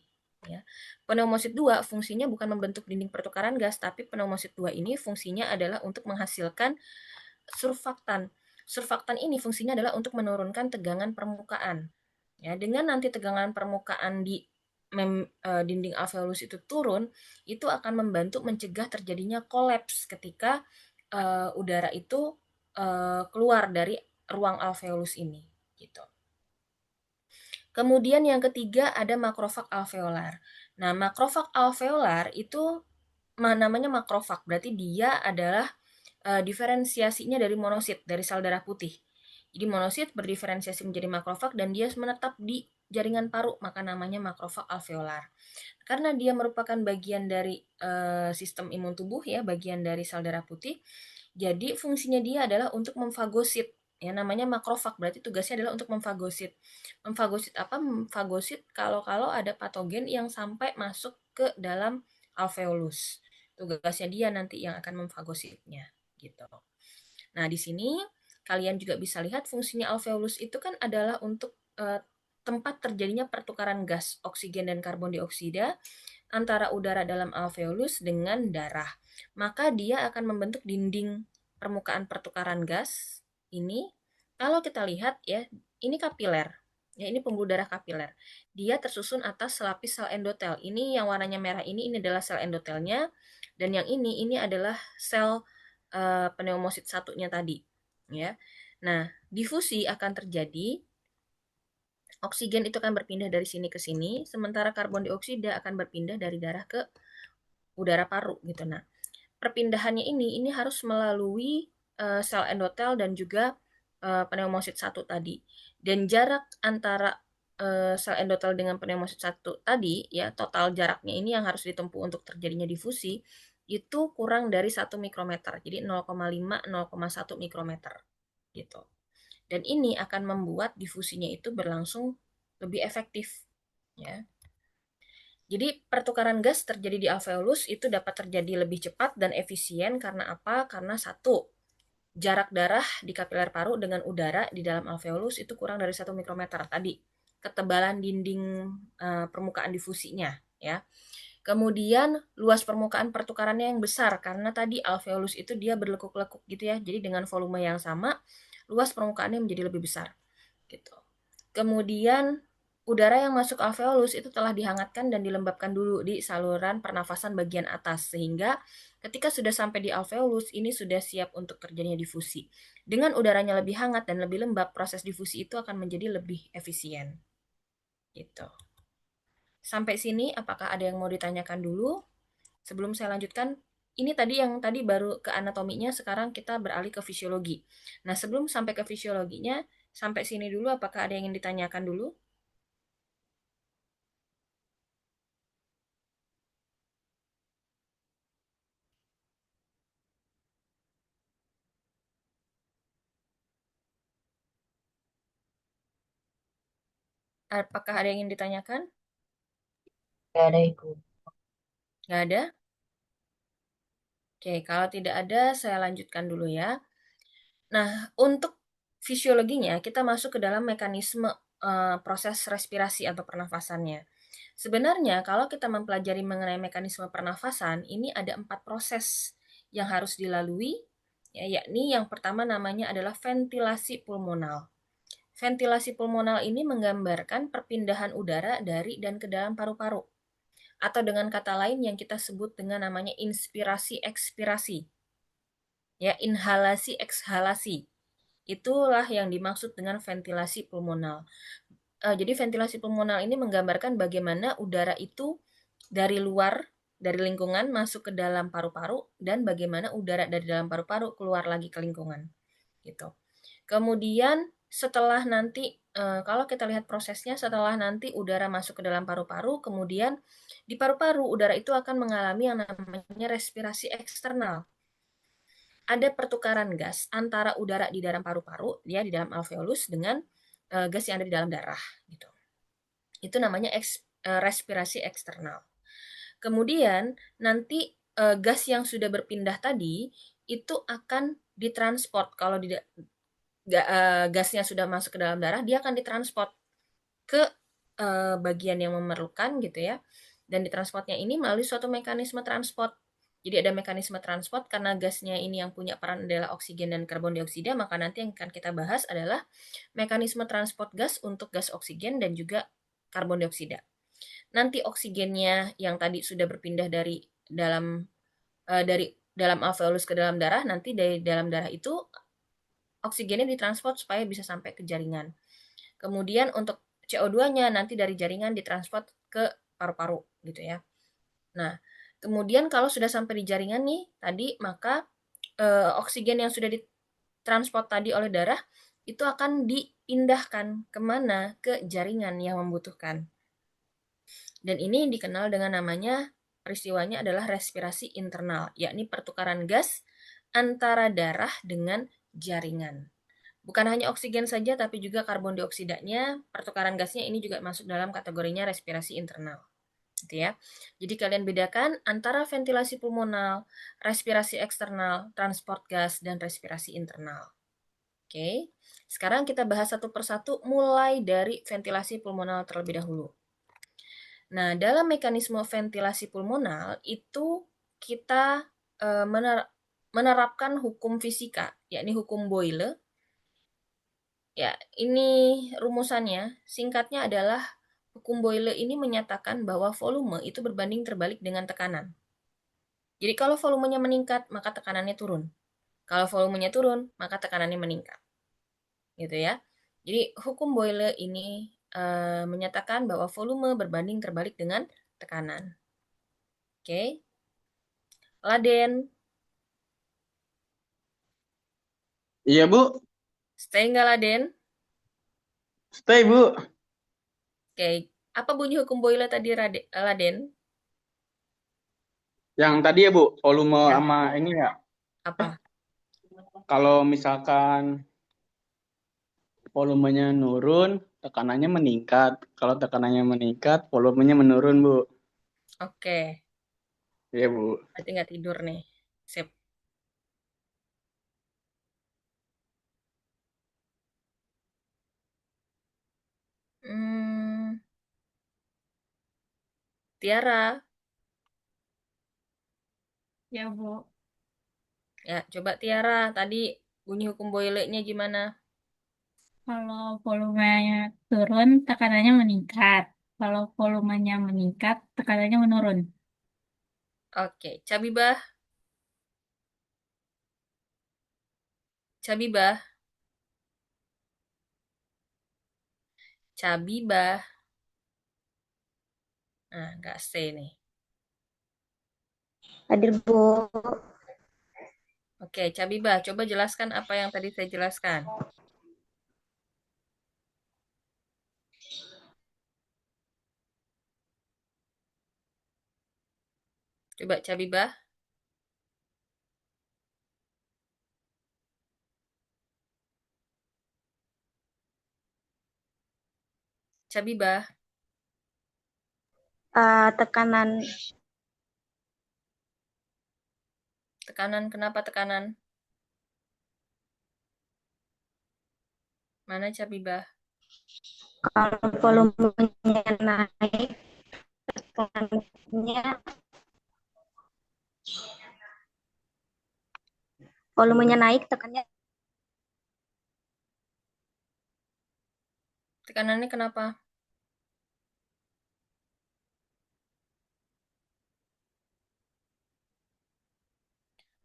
ya. Pneumosit 2 fungsinya bukan membentuk dinding pertukaran gas, tapi pneumosit 2 ini fungsinya adalah untuk menghasilkan surfaktan. Surfaktan ini fungsinya adalah untuk menurunkan tegangan permukaan. Ya, dengan nanti tegangan permukaan di dinding alveolus itu turun, itu akan membantu mencegah terjadinya kolaps ketika udara itu keluar dari ruang alveolus ini gitu. Kemudian yang ketiga ada makrofag alveolar. Nah, makrofag alveolar itu namanya makrofag, berarti dia adalah diferensiasinya dari monosit, dari sel darah putih. Jadi monosit berdiferensiasi menjadi makrofag dan dia menetap di jaringan paru, maka namanya makrofag alveolar. Karena dia merupakan bagian dari sistem imun tubuh ya, bagian dari sel darah putih. Jadi fungsinya dia adalah untuk memfagosit. Ya namanya makrofag berarti tugasnya adalah untuk memfagosit. Memfagosit apa? Memfagosit kalau ada patogen yang sampai masuk ke dalam alveolus. Tugasnya dia nanti yang akan memfagositnya gitu. Nah, di sini kalian juga bisa lihat fungsinya alveolus itu kan adalah untuk tempat terjadinya pertukaran gas oksigen dan karbon dioksida antara udara dalam alveolus dengan darah. Maka dia akan membentuk dinding permukaan pertukaran gas ini. Kalau kita lihat ya, ini kapiler. Ya, ini pembuluh darah kapiler. Dia tersusun atas selapis sel endotel. Ini yang warnanya merah ini adalah sel endotelnya dan yang ini adalah sel pneumosit satunya tadi, ya. Nah, difusi akan terjadi oksigen itu akan berpindah dari sini ke sini, sementara karbon dioksida akan berpindah dari darah ke udara paru gitu. Nah, perpindahannya ini harus melalui sel endotel dan juga pneumosit satu tadi. Dan jarak antara sel endotel dengan pneumosit satu tadi ya total jaraknya ini yang harus ditempuh untuk terjadinya difusi itu kurang dari 1 mikrometer. Jadi 0,5-0,1 mikrometer gitu. Dan ini akan membuat difusinya itu berlangsung lebih efektif ya. Jadi pertukaran gas terjadi di alveolus itu dapat terjadi lebih cepat dan efisien karena apa? Karena satu, jarak darah di kapiler paru dengan udara di dalam alveolus itu kurang dari 1 mikrometer tadi. Ketebalan dinding permukaan difusinya ya. Kemudian luas permukaan pertukarannya yang besar karena tadi alveolus itu dia berlekuk-lekuk gitu ya. Jadi dengan volume yang sama, luas permukaannya menjadi lebih besar gitu. Kemudian udara yang masuk alveolus itu telah dihangatkan dan dilembabkan dulu di saluran pernafasan bagian atas sehingga ketika sudah sampai di alveolus ini sudah siap untuk terjadinya difusi. Dengan udaranya lebih hangat dan lebih lembab, proses difusi itu akan menjadi lebih efisien. Gitu. Sampai sini apakah ada yang mau ditanyakan dulu? Sebelum saya lanjutkan, ini tadi yang tadi baru ke anatominya, sekarang kita beralih ke fisiologi. Nah, sebelum sampai ke fisiologinya, sampai sini dulu apakah ada yang ingin ditanyakan dulu? Apakah ada yang ingin ditanyakan? Nggak ada Ibu. Nggak ada? Oke, kalau tidak ada, saya lanjutkan dulu ya. Nah, untuk fisiologinya, kita masuk ke dalam mekanisme proses respirasi atau pernafasannya. Sebenarnya, kalau kita mempelajari mengenai mekanisme pernafasan, ini ada 4 proses yang harus dilalui, ya, yakni yang pertama namanya adalah ventilasi pulmonal. Ventilasi pulmonal ini menggambarkan perpindahan udara dari dan ke dalam paru-paru. Atau dengan kata lain yang kita sebut dengan namanya inspirasi ekspirasi. Ya, inhalasi ekhalasi. Itulah yang dimaksud dengan ventilasi pulmonal. Jadi ventilasi pulmonal ini menggambarkan bagaimana udara itu dari luar, dari lingkungan masuk ke dalam paru-paru dan bagaimana udara dari dalam paru-paru keluar lagi ke lingkungan. Gitu. Kemudian setelah nanti kalau kita lihat prosesnya, setelah nanti udara masuk ke dalam paru-paru, kemudian di paru-paru udara itu akan mengalami yang namanya respirasi eksternal. Ada pertukaran gas antara udara di dalam paru-paru, ya di dalam alveolus dengan gas yang ada di dalam darah gitu. Itu namanya respirasi eksternal. Kemudian nanti gas yang sudah berpindah tadi itu akan ditransport. Kalau gasnya sudah masuk ke dalam darah, dia akan ditransport ke bagian yang memerlukan gitu ya. Dan ditransportnya ini melalui suatu mekanisme transport. Jadi ada mekanisme transport karena gasnya ini yang punya peran adalah oksigen dan karbon dioksida, maka nanti yang akan kita bahas adalah mekanisme transport gas untuk gas oksigen dan juga karbon dioksida. Nanti oksigennya yang tadi sudah berpindah dari dalam alveolus ke dalam darah, nanti dari dalam darah itu oksigennya ditransport supaya bisa sampai ke jaringan. Kemudian untuk CO2-nya nanti dari jaringan ditransport ke paru-paru gitu ya. Nah, kemudian kalau sudah sampai di jaringan nih tadi, maka oksigen yang sudah ditransport tadi oleh darah itu akan dipindahkan kemana? Ke jaringan yang membutuhkan. Dan ini dikenal dengan namanya, peristiwanya adalah respirasi internal, yakni pertukaran gas antara darah dengan jaringan. Bukan hanya oksigen saja, tapi juga karbon dioksidanya, pertukaran gasnya ini juga masuk dalam kategorinya respirasi internal. Gitu ya. Jadi kalian bedakan antara ventilasi pulmonal, respirasi eksternal, transport gas, dan respirasi internal. Oke, sekarang kita bahas satu persatu mulai dari ventilasi pulmonal terlebih dahulu. Nah, dalam mekanisme ventilasi pulmonal itu kita menerapkan hukum fisika, yakni hukum Boyle. Ya, ini rumusannya. Singkatnya adalah hukum Boyle ini menyatakan bahwa volume itu berbanding terbalik dengan tekanan. Jadi kalau volumenya meningkat, maka tekanannya turun. Kalau volumenya turun, maka tekanannya meningkat. Gitu ya. Jadi hukum Boyle ini menyatakan bahwa volume berbanding terbalik dengan tekanan. Oke. Laden, Iya, Bu. stay nggak Laden? Stay, Bu. Oke. Apa bunyi hukum Boyle tadi Laden? Yang tadi ya, Bu, volume Ya, sama ini ya. apa? Kalau misalkan volumenya nurun, tekanannya meningkat. Kalau tekanannya meningkat, volumenya menurun, Bu. Oke. Iya, Bu. Berarti nggak tidur nih. Sip. Hmm, Tiara, Ya, Bu. ya coba Tiara, tadi bunyi hukum Boyle-nya gimana? Kalau volumenya turun, tekanannya meningkat. Kalau volumenya meningkat, tekanannya menurun. Oke, Cabibah, Cabibah, Cabibah. Nah, nggak stay nih. Hadir Bu. Oke, Cabibah, coba jelaskan apa yang tadi saya jelaskan. Coba Cabibah. Cabibah, Tekanan tekanan, kenapa tekanan? Mana Cabibah? kalau volumenya naik, tekanannya Tekanannya kenapa?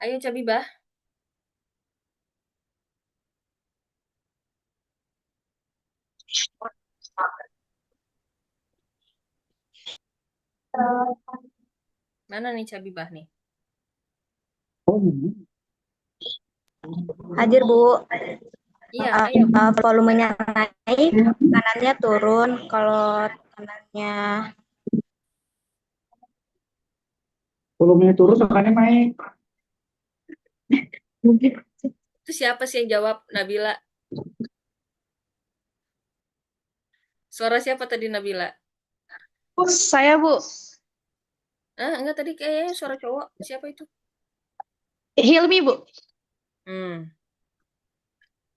Ayo Cabibah. Mana nih Cabibah nih? hadir Bu. Iya, ayo. Volumenya naik, tekanannya turun. Kalau tekanannya Volumenya turun, tekanannya naik. Itu siapa sih yang jawab, Nabila? Suara siapa tadi, Nabila? Saya, Bu. Enggak, tadi kayaknya suara cowok. Siapa itu? Hilmi, Bu.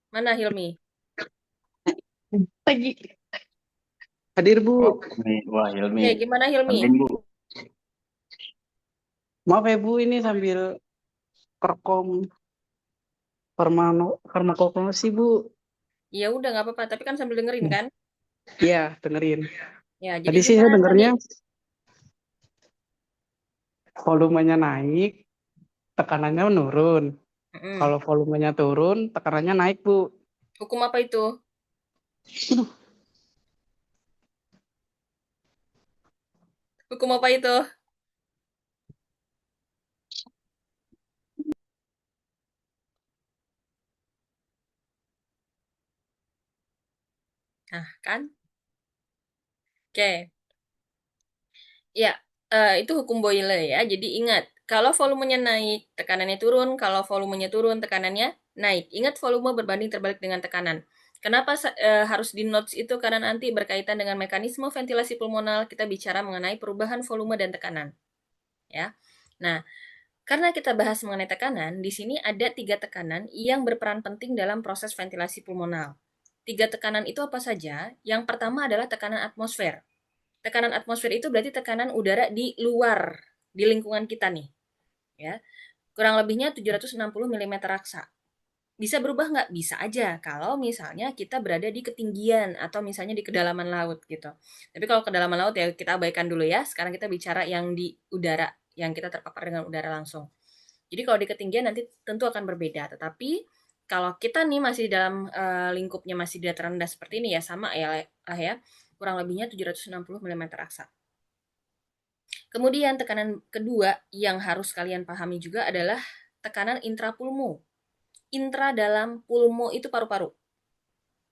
Mana Hilmi? Lagi. Hadir Bu. Wah, Hilmi. Oke, gimana Hilmi? Penting, Bu. Maaf ya Bu, ini sambil kerkom farmakognose Bu. Ya udah nggak apa-apa, tapi kan sambil dengerin kan? Iya, dengerin. Ya, jadi Tadi sih saya gimana dengernya tadi? volumenya naik, tekanannya menurun. Mm-mm. Kalau volumenya turun, tekanannya naik Bu. Hukum apa itu? Hukum apa itu? Nah, kan? Oke. Ya, itu hukum Boyle ya. Jadi ingat, kalau volumenya naik, tekanannya turun. Kalau volumenya turun, tekanannya naik. Ingat volume berbanding terbalik dengan tekanan. Kenapa harus di notes itu? Karena nanti berkaitan dengan mekanisme ventilasi pulmonal, kita bicara mengenai perubahan volume dan tekanan. Ya. Nah, karena kita bahas mengenai tekanan, di sini ada 3 tekanan yang berperan penting dalam proses ventilasi pulmonal. 3 tekanan itu apa saja? Yang pertama adalah tekanan atmosfer. Tekanan atmosfer itu berarti tekanan udara di luar, di lingkungan kita nih. Ya, kurang lebihnya 760 mm raksa. Bisa berubah nggak? Bisa aja kalau misalnya kita berada di ketinggian atau misalnya di kedalaman laut gitu. Tapi kalau kedalaman laut ya kita abaikan dulu ya. Sekarang kita bicara yang di udara, yang kita terpapar dengan udara langsung. Jadi kalau di ketinggian nanti tentu akan berbeda. Tetapi kalau kita nih masih dalam lingkupnya masih di dataran rendah seperti ini ya sama ya lah ya. Kurang lebihnya 760 mm raksa. Kemudian tekanan kedua yang harus kalian pahami juga adalah tekanan intrapulmo. Intra dalam pulmo itu paru-paru.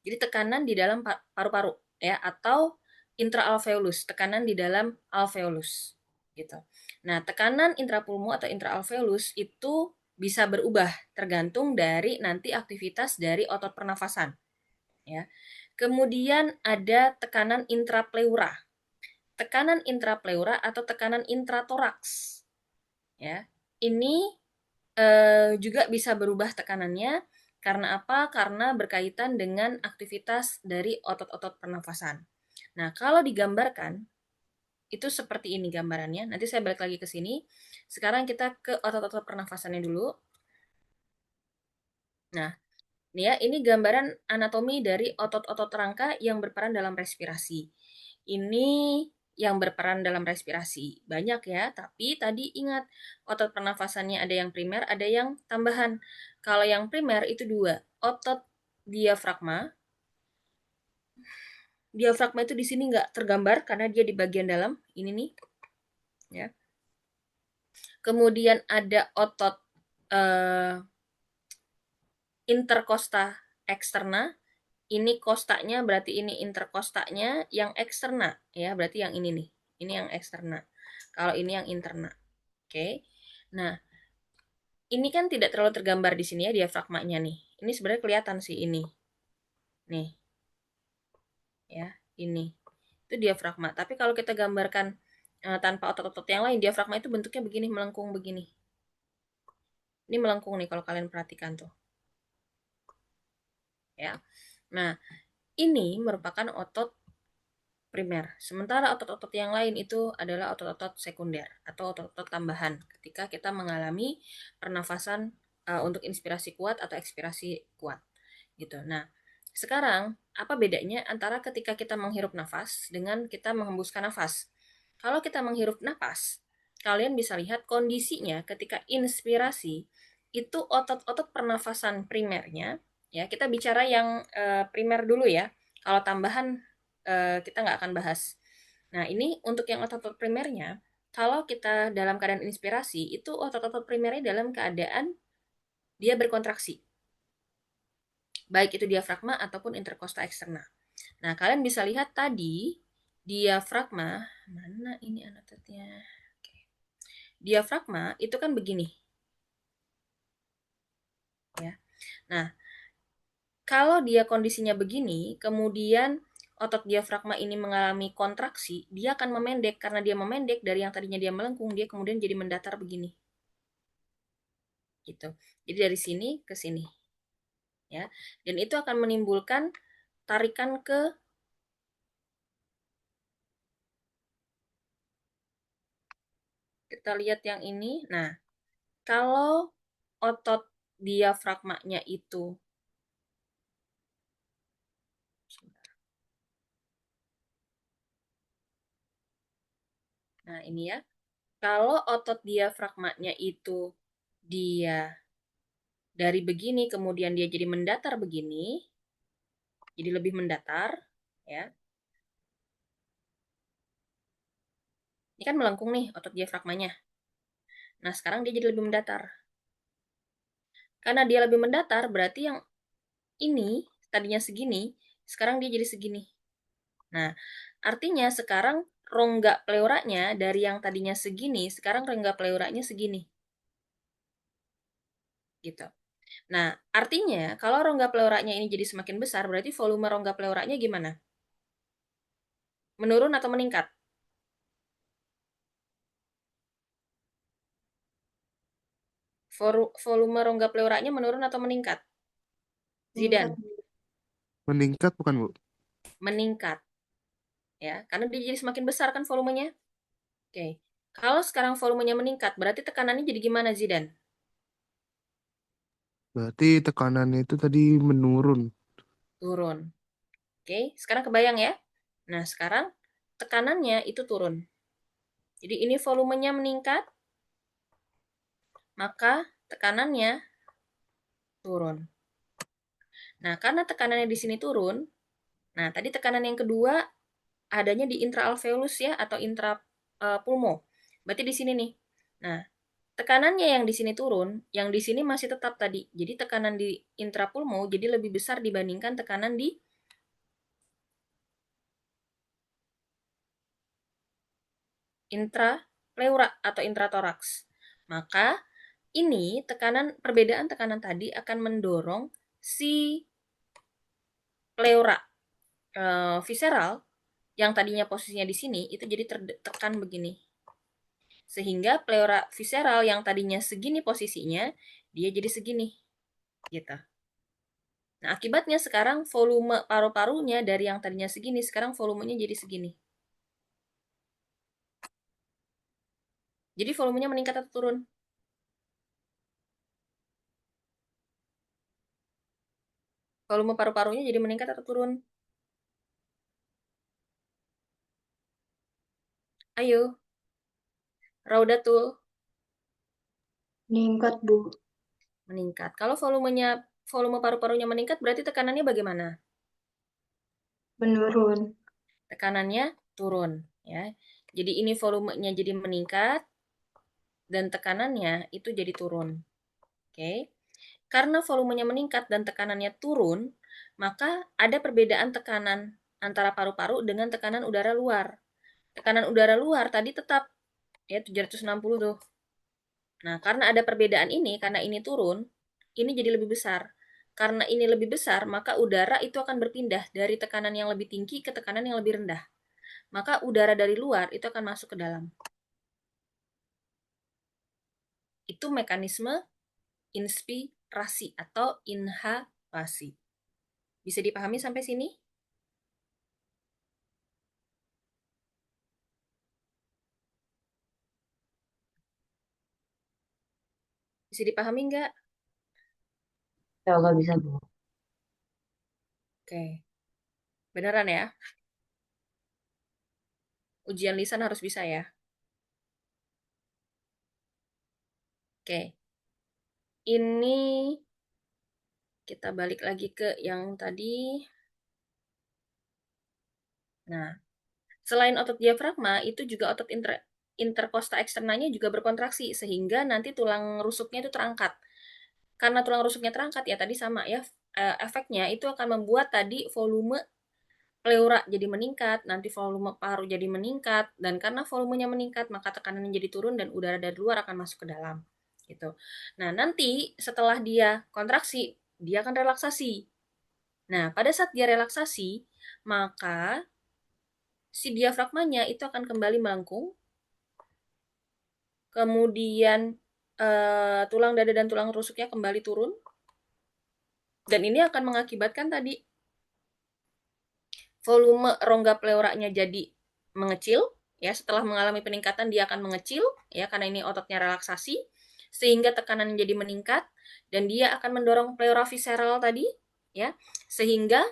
Jadi tekanan di dalam paru-paru ya atau intraalveolus, tekanan di dalam alveolus gitu. Nah, tekanan intrapulmo atau intraalveolus itu bisa berubah tergantung dari nanti aktivitas dari otot pernafasan ya. Kemudian ada tekanan intrapleura. Tekanan intrapleura atau tekanan intratoraks. Ya. Ini juga bisa berubah tekanannya karena apa? Karena berkaitan dengan aktivitas dari otot-otot pernafasan. Nah, kalau digambarkan itu seperti ini gambarannya. Nanti saya balik lagi ke sini. Sekarang kita ke otot-otot pernafasannya dulu. Nah, ini gambaran anatomi dari otot-otot rangka yang berperan dalam respirasi. Ini yang berperan dalam respirasi. Banyak ya, tapi tadi ingat otot pernafasannya ada yang primer, ada yang tambahan. Kalau yang primer itu 2, otot diafragma. Diafragma itu di sini nggak tergambar karena dia di bagian dalam, ini nih. Ya. Kemudian ada otot interkosta eksterna. Ini kostanya berarti ini interkostanya, yang eksterna ya, berarti yang ini nih. Ini yang eksterna. Kalau ini yang interna. Oke. Nah, ini kan tidak terlalu tergambar di sini ya diafragmanya nih. Ini sebenarnya kelihatan sih ini. Nih. Ya, ini. Itu diafragma. Tapi kalau kita gambarkan tanpa otot-otot yang lain, diafragma itu bentuknya begini, melengkung begini. Ini melengkung nih kalau kalian perhatikan tuh. Ya. Nah, ini merupakan otot primer. Sementara otot-otot yang lain itu adalah otot-otot sekunder atau otot-otot tambahan ketika kita mengalami pernafasan untuk inspirasi kuat atau ekspirasi kuat. Gitu. Nah, sekarang apa bedanya antara ketika kita menghirup nafas dengan kita menghembuskan nafas? Kalau kita menghirup nafas, kalian bisa lihat kondisinya ketika inspirasi itu otot-otot pernafasan primernya, ya kita bicara yang primer dulu ya. Kalau tambahan kita nggak akan bahas. Nah, ini untuk yang otot-otot primernya, kalau kita dalam keadaan inspirasi, itu otot-otot primernya dalam keadaan dia berkontraksi. Baik itu diafragma ataupun interkosta eksterna. Nah, kalian bisa lihat tadi diafragma, mana ini anototnya? Oke. Diafragma itu kan begini. Ya. Nah, kalau dia kondisinya begini, kemudian otot diafragma ini mengalami kontraksi, dia akan memendek. Karena dia memendek, dari yang tadinya dia melengkung, dia kemudian jadi mendatar begini. Gitu. Jadi dari sini ke sini. Ya. Dan itu akan menimbulkan tarikan ke kita lihat yang ini. Nah, kalau otot diafragmanya itu nah ini ya. Kalau otot diafragmanya itu dia dari begini kemudian dia jadi mendatar begini, jadi lebih mendatar, ya. Ini kan melengkung nih otot diafragmanya. Nah, sekarang dia jadi lebih mendatar. Karena dia lebih mendatar, berarti yang ini tadinya segini, sekarang dia jadi segini. Nah, artinya sekarang rongga pleuranya dari yang tadinya segini, sekarang rongga pleuranya segini. Gitu. Nah, artinya kalau rongga pleuranya ini jadi semakin besar, berarti volume rongga pleuranya gimana? Menurun atau meningkat? Volume rongga pleuranya menurun atau meningkat? Zidan? Meningkat bukan, Bu? Meningkat. Ya, karena dia jadi semakin besar kan volumenya. Oke. Kalau sekarang volumenya meningkat, berarti tekanannya jadi gimana, Zidan? Berarti tekanannya itu tadi menurun. Turun. Oke, sekarang kebayang ya? Nah, sekarang tekanannya itu turun. Jadi ini volumenya meningkat, maka tekanannya turun. Nah, karena tekanannya di sini turun, nah tadi tekanan yang kedua adanya di intraalveolus ya atau intrapulmo. Berarti di sini nih. Nah, tekanannya yang di sini turun, yang di sini masih tetap tadi. Jadi tekanan di intrapulmo jadi lebih besar dibandingkan tekanan di intrapleura atau intratoraks. Maka ini perbedaan tekanan tadi akan mendorong si pleura visceral yang tadinya posisinya di sini itu jadi tertekan begini. Sehingga pleura visceral yang tadinya segini posisinya, dia jadi segini. Gitu. Nah, akibatnya sekarang volume paru-parunya dari yang tadinya segini, sekarang volumenya jadi segini. Jadi volumenya meningkat atau turun? Volume paru-parunya jadi meningkat atau turun? Ayo. Raudatul. Meningkat, Bu. Meningkat. Kalau volume paru-parunya meningkat, berarti tekanannya bagaimana? Menurun. Tekanannya turun, ya. Jadi ini volumenya jadi meningkat dan tekanannya itu jadi turun. Oke. Karena volumenya meningkat dan tekanannya turun, maka ada perbedaan tekanan antara paru-paru dengan tekanan udara luar. Tekanan udara luar tadi tetap ya 760 tuh. Nah, karena ada perbedaan ini, karena ini turun, ini jadi lebih besar. Karena ini lebih besar, maka udara itu akan berpindah dari tekanan yang lebih tinggi ke tekanan yang lebih rendah. maka udara dari luar itu akan masuk ke dalam. Itu mekanisme inspirasi atau inhalasi. Bisa dipahami sampai sini? Bisa dipahami nggak? Kalau nggak bisa, Bu. Oke. Beneran ya? Ujian lisan harus bisa ya. Oke. Ini kita balik lagi ke yang tadi. Nah, selain otot diafragma, itu juga otot interkosta eksternanya juga berkontraksi sehingga nanti tulang rusuknya itu terangkat. Karena tulang rusuknya terangkat ya tadi sama ya, efeknya itu akan membuat tadi volume pleura jadi meningkat, nanti volume paru jadi meningkat, dan karena volumenya meningkat maka tekanannya jadi turun dan udara dari luar akan masuk ke dalam. Gitu. Nah, nanti setelah dia kontraksi, dia akan relaksasi. Nah, pada saat dia relaksasi, maka si diafragmanya itu akan kembali melengkung, kemudian tulang dada dan tulang rusuknya kembali turun, dan ini akan mengakibatkan tadi volume rongga pleuranya jadi mengecil, ya setelah mengalami peningkatan dia akan mengecil, ya karena ini ototnya relaksasi, sehingga tekanan jadi meningkat, dan dia akan mendorong pleura visceral tadi, ya sehingga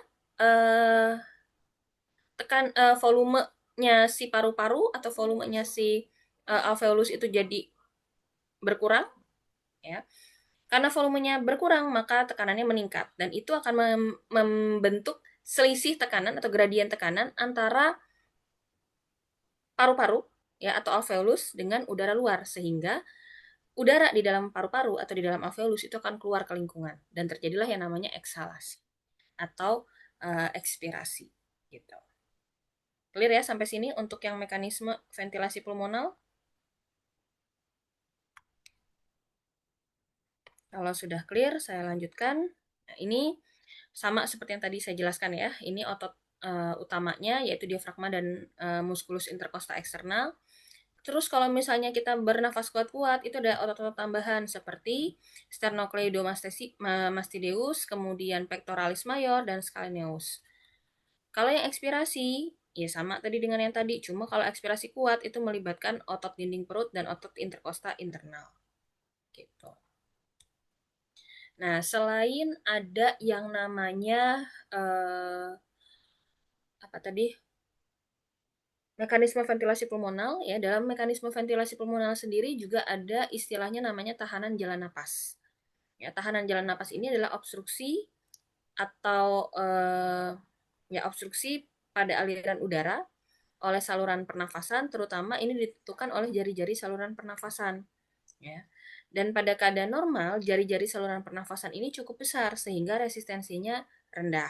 volumenya si paru-paru atau volumenya si alveolus itu jadi berkurang, ya. Karena volumenya berkurang, maka tekanannya meningkat dan itu akan membentuk selisih tekanan atau gradien tekanan antara paru-paru ya atau alveolus dengan udara luar sehingga udara di dalam paru-paru atau di dalam alveolus itu akan keluar ke lingkungan dan terjadilah yang namanya eksalasi atau ekspirasi gitu. Clear ya sampai sini untuk yang mekanisme ventilasi pulmonal? Kalau sudah clear, saya lanjutkan. Nah, ini sama seperti yang tadi saya jelaskan ya. Ini otot utamanya yaitu diafragma dan musculus intercosta eksternal. Terus kalau misalnya kita bernafas kuat-kuat, itu ada otot-otot tambahan seperti sternocleidomastoideus, kemudian pectoralis major, dan scalenus. Kalau yang ekspirasi, ya sama tadi dengan yang tadi, cuma kalau ekspirasi kuat itu melibatkan otot dinding perut dan otot intercosta internal. Gitu. Nah, selain ada yang namanya apa tadi? Mekanisme ventilasi pulmonal ya, dalam mekanisme ventilasi pulmonal sendiri juga ada istilahnya namanya tahanan jalan napas. Ya, tahanan jalan napas ini adalah obstruksi atau ya obstruksi pada aliran udara oleh saluran pernafasan, terutama ini ditentukan oleh jari-jari saluran pernafasan. Ya. Dan pada keadaan normal, jari-jari saluran pernafasan ini cukup besar sehingga resistensinya rendah.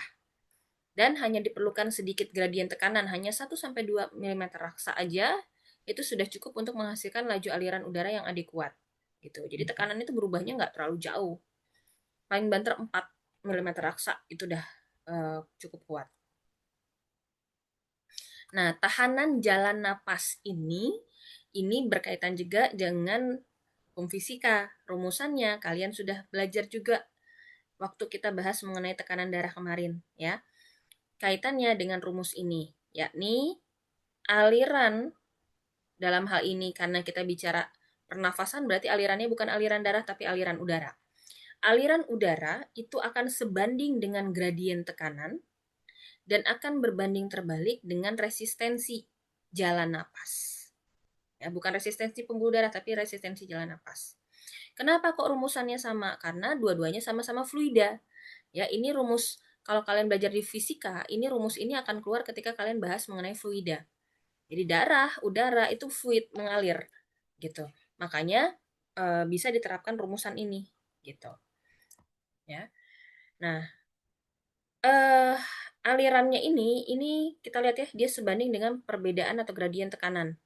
Dan hanya diperlukan sedikit gradien tekanan, hanya 1-2 mm raksa aja, itu sudah cukup untuk menghasilkan laju aliran udara yang adekuat. Gitu. Jadi tekanan itu berubahnya nggak terlalu jauh. Paling banter 4 mm raksa itu udah cukup kuat. Nah, tahanan jalan napas ini berkaitan juga dengan fisika. Rumusannya kalian sudah belajar juga waktu kita bahas mengenai tekanan darah kemarin, ya. Kaitannya dengan rumus ini, yakni aliran dalam hal ini karena kita bicara pernafasan berarti alirannya bukan aliran darah tapi aliran udara. Aliran udara itu akan sebanding dengan gradien tekanan dan akan berbanding terbalik dengan resistensi jalan napas. Ya, bukan resistensi pembuluh darah, tapi resistensi jalan napas. Kenapa kok rumusannya sama? Karena dua-duanya sama-sama fluida. Ya, ini rumus, kalau kalian belajar di fisika, ini rumus ini akan keluar ketika kalian bahas mengenai fluida. Jadi darah, udara itu fluid, mengalir. Gitu. Makanya bisa diterapkan rumusan ini. Gitu. Ya. Nah, alirannya ini kita lihat ya, dia sebanding dengan perbedaan atau gradien tekanan.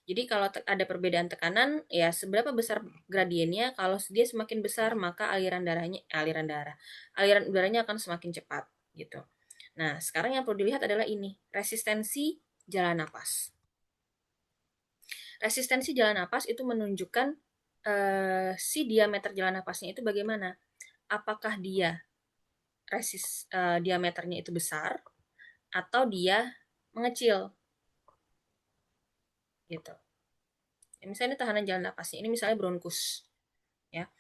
Jadi kalau ada perbedaan tekanan, ya seberapa besar gradiennya, kalau dia semakin besar maka aliran udaranya akan semakin cepat gitu. Nah, sekarang yang perlu dilihat adalah ini, resistensi jalan napas. Resistensi jalan napas itu menunjukkan si diameter jalan napasnya itu bagaimana. Apakah dia diameternya itu besar atau dia mengecil gitu. Ya, misalnya tahanan jalan napasnya ini misalnya bronkus ya.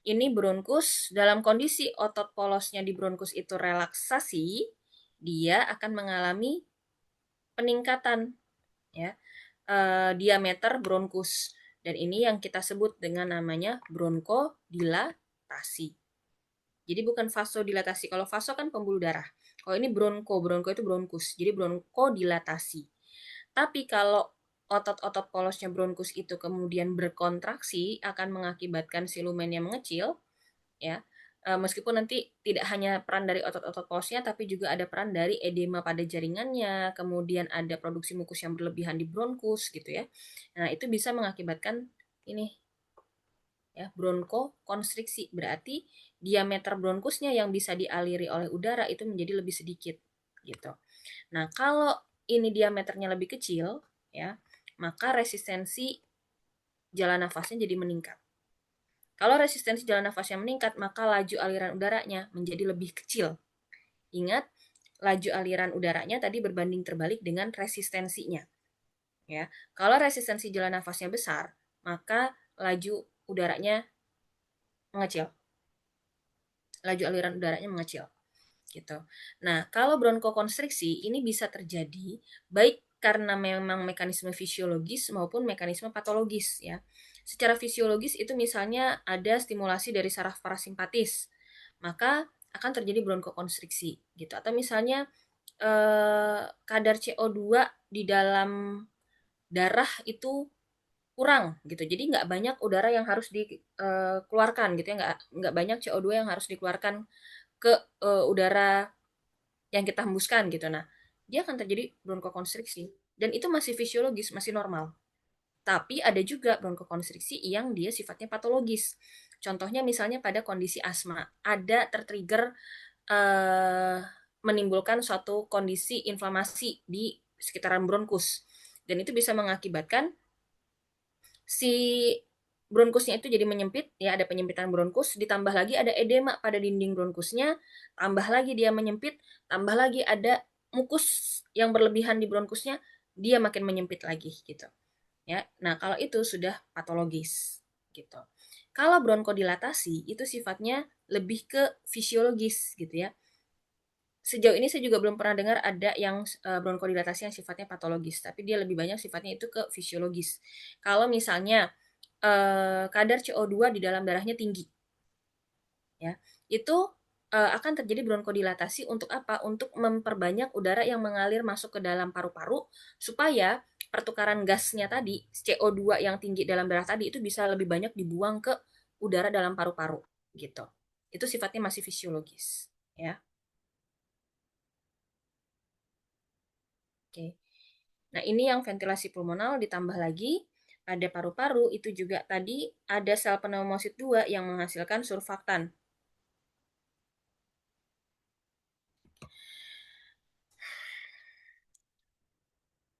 Ini bronkus dalam kondisi otot polosnya di bronkus itu relaksasi, dia akan mengalami peningkatan ya diameter bronkus, dan ini yang kita sebut dengan namanya bronkodilatasi. Jadi bukan vasodilatasi. Kalau vaso kan pembuluh darah. Kalau ini bronko itu bronkus. Jadi bronkodilatasi. Tapi kalau otot-otot polosnya bronkus itu kemudian berkontraksi akan mengakibatkan si lumennya mengecil, ya. Meskipun nanti tidak hanya peran dari otot-otot polosnya, tapi juga ada peran dari edema pada jaringannya, kemudian ada produksi mukus yang berlebihan di bronkus gitu ya. Nah, itu bisa mengakibatkan ini ya, bronkokonstriksi. Berarti diameter bronkusnya yang bisa dialiri oleh udara itu menjadi lebih sedikit gitu. Nah, kalau ini diameternya lebih kecil ya, maka resistensi jalan nafasnya jadi meningkat. Kalau resistensi jalan nafasnya meningkat, maka laju aliran udaranya menjadi lebih kecil. Ingat, laju aliran udaranya tadi berbanding terbalik dengan resistensinya. Ya, kalau resistensi jalan nafasnya besar, maka laju udaranya mengecil. Laju aliran udaranya mengecil. Gitu. Nah, kalau bronkokonstriksi ini bisa terjadi baik karena memang mekanisme fisiologis maupun mekanisme patologis ya. Secara fisiologis itu misalnya ada stimulasi dari saraf parasimpatis, maka akan terjadi bronkokonstriksi gitu. Atau misalnya kadar CO2 di dalam darah itu kurang gitu. Jadi nggak banyak udara yang harus dikeluarkan gitu ya, nggak banyak CO2 yang harus dikeluarkan ke udara yang kita hembuskan gitu. Nah, dia akan terjadi bronkokonstriksi dan itu masih fisiologis, masih normal. Tapi ada juga bronkokonstriksi yang dia sifatnya patologis. Contohnya misalnya pada kondisi asma, ada tertrigger menimbulkan suatu kondisi inflamasi di sekitaran bronkus. Dan itu bisa mengakibatkan si bronkusnya itu jadi menyempit, ya ada penyempitan bronkus, ditambah lagi ada edema pada dinding bronkusnya, tambah lagi dia menyempit, tambah lagi ada mukus yang berlebihan di bronkusnya, dia makin menyempit lagi gitu. Ya. Nah, kalau itu sudah patologis gitu. Kalau bronkodilatasi itu sifatnya lebih ke fisiologis gitu ya. Sejauh ini saya juga belum pernah dengar ada yang bronkodilatasi yang sifatnya patologis, tapi dia lebih banyak sifatnya itu ke fisiologis. Kalau misalnya kadar CO2 di dalam darahnya tinggi, ya, itu akan terjadi bronkodilatasi untuk apa? Untuk memperbanyak udara yang mengalir masuk ke dalam paru-paru supaya pertukaran gasnya tadi, CO2 yang tinggi dalam darah tadi itu bisa lebih banyak dibuang ke udara dalam paru-paru gitu. Itu sifatnya masih fisiologis, ya. Oke. Nah, ini yang ventilasi pulmonal, ditambah lagi pada paru-paru itu juga tadi ada sel pneumosit 2 yang menghasilkan surfaktan.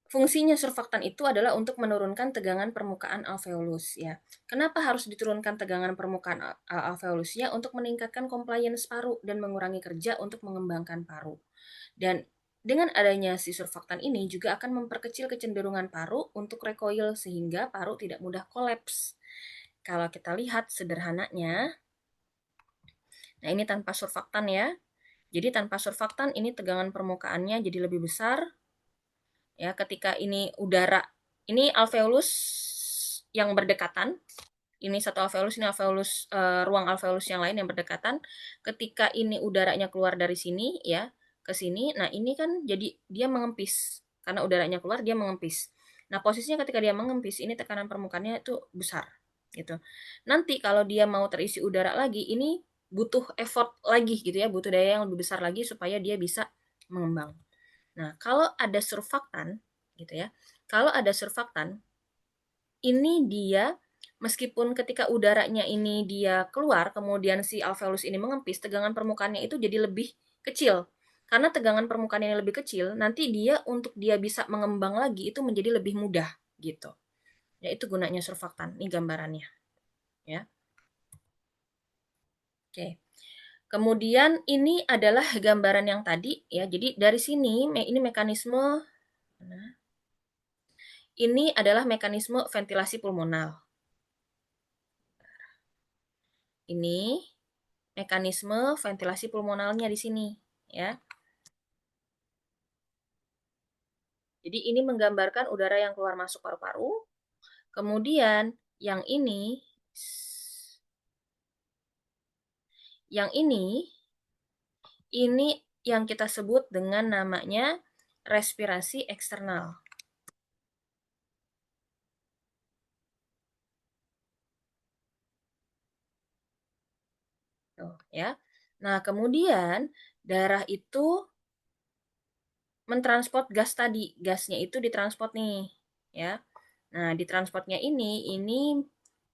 Fungsinya surfaktan itu adalah untuk menurunkan tegangan permukaan alveolus ya. Kenapa harus diturunkan tegangan permukaan alveolusnya? Untuk meningkatkan compliance paru dan mengurangi kerja untuk mengembangkan paru. Dan dengan adanya si surfaktan ini juga akan memperkecil kecenderungan paru untuk recoil sehingga paru tidak mudah kolaps. Kalau kita lihat sederhananya, nah ini tanpa surfaktan ya. Jadi tanpa surfaktan ini tegangan permukaannya jadi lebih besar. Ya, ketika ini udara, ini alveolus yang berdekatan, ini satu alveolus, ini alveolus ruang alveolus yang lain yang berdekatan. Ketika ini udaranya keluar dari sini ya ke sini, nah ini kan jadi dia mengempis karena udaranya keluar dia mengempis. Nah posisinya ketika dia mengempis ini tekanan permukaannya itu besar gitu. Nanti kalau dia mau terisi udara lagi, ini butuh effort lagi gitu ya, butuh daya yang lebih besar lagi supaya dia bisa mengembang. Nah, kalau ada surfaktan gitu ya. Kalau ada surfaktan, ini dia meskipun ketika udaranya ini dia keluar, kemudian si alveolus ini mengempis, tegangan permukaannya itu jadi lebih kecil. Karena tegangan permukaan ini lebih kecil, nanti dia untuk dia bisa mengembang lagi itu menjadi lebih mudah gitu. Ya itu gunanya surfaktan. Ini gambarannya, ya. Oke. Kemudian ini adalah gambaran yang tadi ya. Jadi dari sini ini mekanisme ini adalah mekanisme ventilasi pulmonal. Ini mekanisme ventilasi pulmonalnya di sini ya. Jadi ini menggambarkan udara yang keluar masuk paru-paru. Kemudian yang ini yang kita sebut dengan namanya respirasi eksternal. Tuh, ya. Nah, kemudian darah itu mentransport gas tadi. Gasnya itu ditransport nih, ya. Nah, ditransportnya ini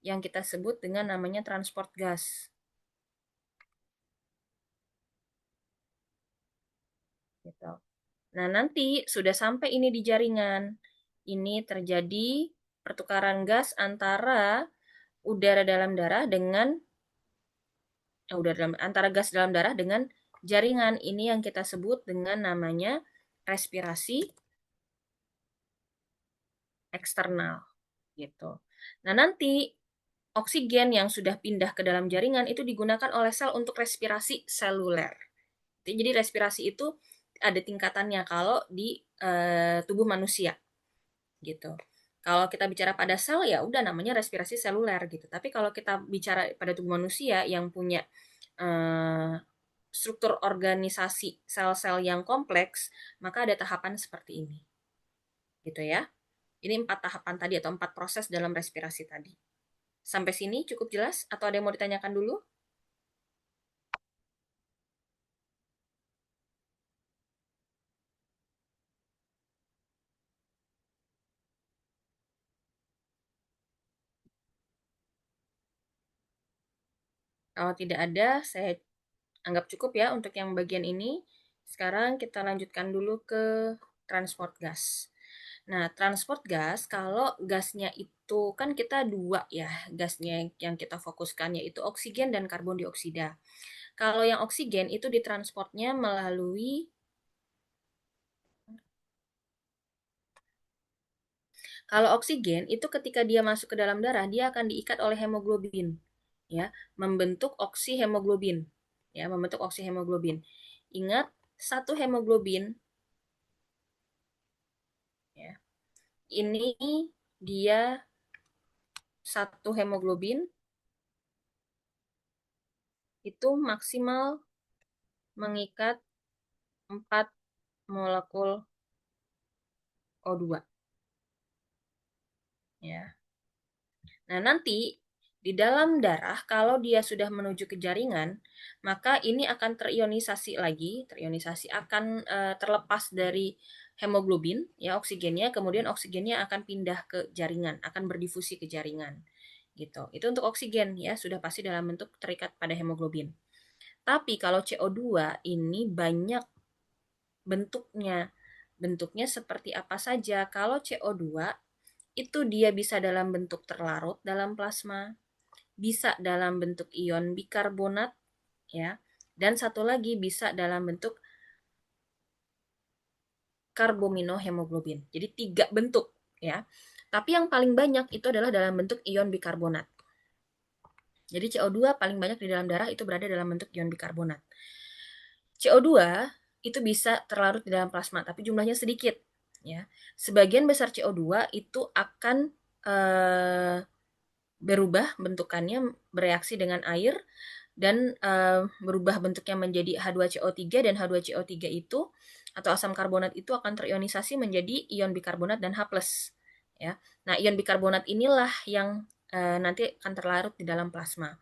yang kita sebut dengan namanya transport gas. Gitu. Nah, nanti sudah sampai ini di jaringan. Ini terjadi pertukaran gas antara udara dalam darah dengan antara gas dalam darah dengan jaringan. Ini yang kita sebut dengan namanya respirasi eksternal gitu. Nah, nanti oksigen yang sudah pindah ke dalam jaringan itu digunakan oleh sel untuk respirasi seluler. Jadi respirasi itu ada tingkatannya kalau di tubuh manusia gitu. Kalau kita bicara pada sel ya udah namanya respirasi seluler gitu. Tapi kalau kita bicara pada tubuh manusia yang punya struktur organisasi sel-sel yang kompleks, maka ada tahapan seperti ini. Gitu ya. Ini 4 tahapan tadi atau 4 proses dalam respirasi tadi. Sampai sini cukup jelas atau ada yang mau ditanyakan dulu? Kalau tidak ada, saya anggap cukup ya untuk yang bagian ini. Sekarang kita lanjutkan dulu ke transport gas. Nah, transport gas, kalau gasnya itu kan kita dua ya, gasnya yang kita fokuskan yaitu oksigen dan karbon dioksida. Kalau yang oksigen itu ditransportnya melalui Kalau oksigen itu ketika dia masuk ke dalam darah, dia akan diikat oleh hemoglobin, ya, membentuk oksihemoglobin, ya, membentuk oksihemoglobin. Ingat, satu hemoglobin, ya, ini dia satu hemoglobin itu maksimal mengikat 4 molekul O2, ya. Nah, nanti di dalam darah kalau dia sudah menuju ke jaringan, maka ini akan terionisasi lagi, akan terlepas dari hemoglobin ya oksigennya, kemudian oksigennya akan pindah ke jaringan, akan berdifusi ke jaringan. Gitu. Itu untuk oksigen ya, sudah pasti dalam bentuk terikat pada hemoglobin. Tapi kalau CO2 ini banyak bentuknya. Bentuknya seperti apa saja? Kalau CO2 itu dia bisa dalam bentuk terlarut dalam plasma, bisa dalam bentuk ion bikarbonat, ya, dan satu lagi bisa dalam bentuk karbominohemoglobin. Jadi 3 bentuk, ya. Tapi yang paling banyak itu adalah dalam bentuk ion bikarbonat. Jadi CO2 paling banyak di dalam darah itu berada dalam bentuk ion bikarbonat. CO2 itu bisa terlarut di dalam plasma, tapi jumlahnya sedikit, ya. Sebagian besar CO2 itu akan berubah bentukannya, bereaksi dengan air dan berubah bentuknya menjadi H2CO3, dan H2CO3 itu atau asam karbonat itu akan terionisasi menjadi ion bikarbonat dan H+, ya. Nah, ion bikarbonat inilah yang nanti akan terlarut di dalam plasma.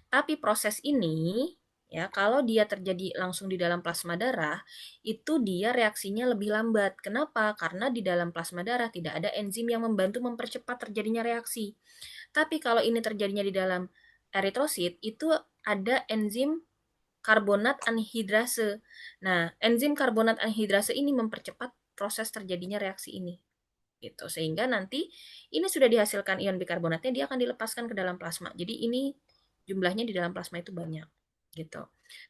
Tapi proses ini ya kalau dia terjadi langsung di dalam plasma darah, itu dia reaksinya lebih lambat. Kenapa? Karena di dalam plasma darah tidak ada enzim yang membantu mempercepat terjadinya reaksi. Tapi kalau ini terjadinya di dalam eritrosit, itu ada enzim karbonat anhidrase. Nah, enzim karbonat anhidrase ini mempercepat proses terjadinya reaksi ini. Gitu. Sehingga nanti ini sudah dihasilkan ion bikarbonatnya, dia akan dilepaskan ke dalam plasma. Jadi ini jumlahnya di dalam plasma itu banyak. Gitu.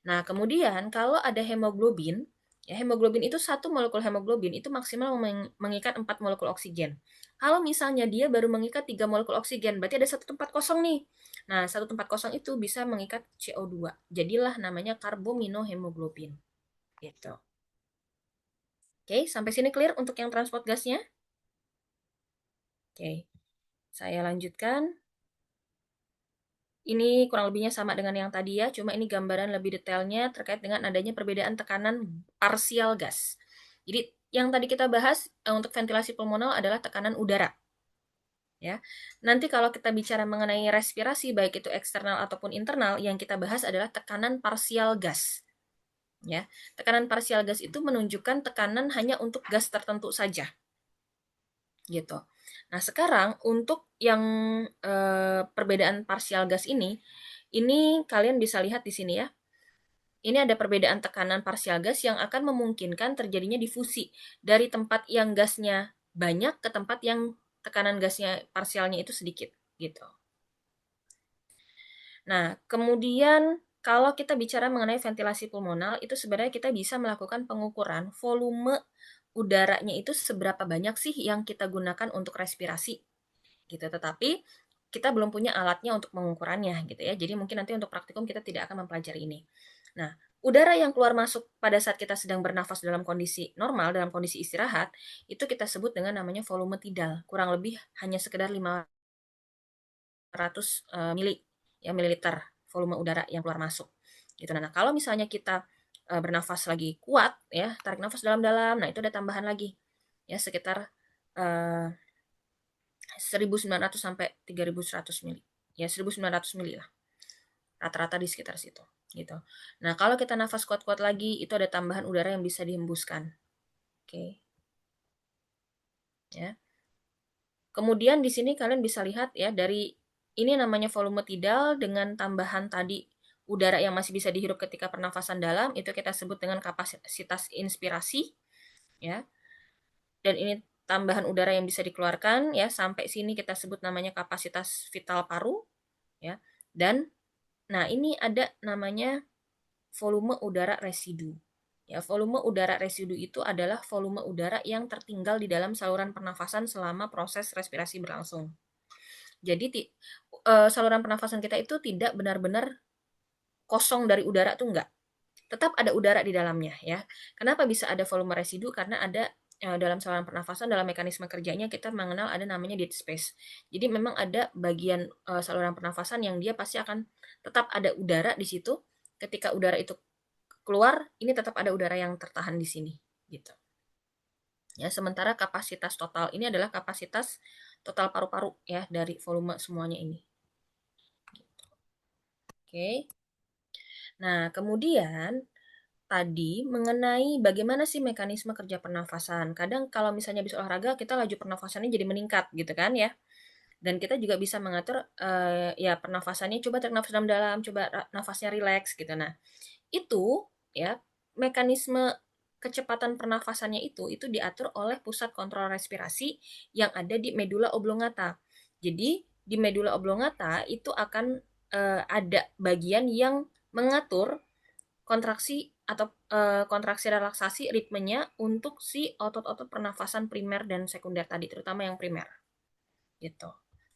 Nah, kemudian kalau ada hemoglobin, ya hemoglobin itu satu molekul hemoglobin itu maksimal mengikat 4 molekul oksigen. Kalau misalnya dia baru mengikat 3 molekul oksigen, berarti ada satu tempat kosong nih. Nah, satu tempat kosong itu bisa mengikat CO2. Jadilah namanya karbominohemoglobin. Gitu. Oke, sampai sini clear untuk yang transport gasnya? Oke, saya lanjutkan. Ini kurang lebihnya sama dengan yang tadi ya, cuma ini gambaran lebih detailnya terkait dengan adanya perbedaan tekanan parsial gas. Jadi yang tadi kita bahas untuk ventilasi pulmonal adalah tekanan udara. Ya. Nanti kalau kita bicara mengenai respirasi baik itu eksternal ataupun internal, yang kita bahas adalah tekanan parsial gas. Ya. Tekanan parsial gas itu menunjukkan tekanan hanya untuk gas tertentu saja. Gitu. Nah, sekarang untuk yang perbedaan parsial gas ini kalian bisa lihat di sini ya. Ini ada perbedaan tekanan parsial gas yang akan memungkinkan terjadinya difusi dari tempat yang gasnya banyak ke tempat yang tekanan gasnya parsialnya itu sedikit gitu. Nah, kemudian kalau kita bicara mengenai ventilasi pulmonal, itu sebenarnya kita bisa melakukan pengukuran volume udaranya itu seberapa banyak sih yang kita gunakan untuk respirasi gitu. Tetapi kita belum punya alatnya untuk mengukurannya gitu ya. Jadi mungkin nanti untuk praktikum kita tidak akan mempelajari ini. Nah, udara yang keluar masuk pada saat kita sedang bernafas dalam kondisi normal, dalam kondisi istirahat, itu kita sebut dengan namanya volume tidal. Kurang lebih hanya sekedar 500 mililiter volume udara yang keluar masuk. Gitu. Nah, kalau misalnya kita bernafas lagi kuat ya, tarik nafas dalam-dalam, nah itu ada tambahan lagi. Ya, sekitar 1900 sampai 3100 mili. Ya, 1900 mili lah. Rata-rata di sekitar situ, gitu. Nah, kalau kita nafas kuat-kuat lagi, itu ada tambahan udara yang bisa dihembuskan. Oke. Ya. Kemudian di sini kalian bisa lihat ya, dari ini namanya volume tidal dengan tambahan tadi udara yang masih bisa dihirup ketika pernafasan dalam, itu kita sebut dengan kapasitas inspirasi, ya. Dan ini tambahan udara yang bisa dikeluarkan, ya. Sampai sini kita sebut namanya kapasitas vital paru, ya. Dan nah ini ada namanya volume udara residu. Ya, volume udara residu itu adalah volume udara yang tertinggal di dalam saluran pernafasan selama proses respirasi berlangsung. Jadi saluran pernafasan kita itu tidak benar-benar kosong dari udara tuh enggak. Tetap ada udara di dalamnya ya. Kenapa bisa ada volume residu? Karena ada dalam saluran pernafasan, dalam mekanisme kerjanya kita mengenal ada namanya dead space. Jadi memang ada bagian saluran pernafasan yang dia pasti akan tetap ada udara di situ. Ketika udara itu keluar, ini tetap ada udara yang tertahan di sini gitu. Ya, sementara kapasitas total ini adalah kapasitas total paru-paru ya dari volume semuanya ini. Gitu. Oke. Nah, kemudian tadi mengenai bagaimana sih mekanisme kerja pernafasan. Kadang kalau misalnya habis olahraga kita laju pernafasannya jadi meningkat gitu kan ya. Dan kita juga bisa mengatur ya pernafasannya, coba tarik nafas dalam-dalam, coba nafasnya rileks gitu. Nah, itu ya mekanisme kecepatan pernafasannya itu diatur oleh pusat kontrol respirasi yang ada di medula oblongata. Jadi di medula oblongata itu akan ada bagian yang mengatur kontraksi atau kontraksi relaksasi ritmenya untuk si otot-otot pernafasan primer dan sekunder tadi, terutama yang primer. Gitu.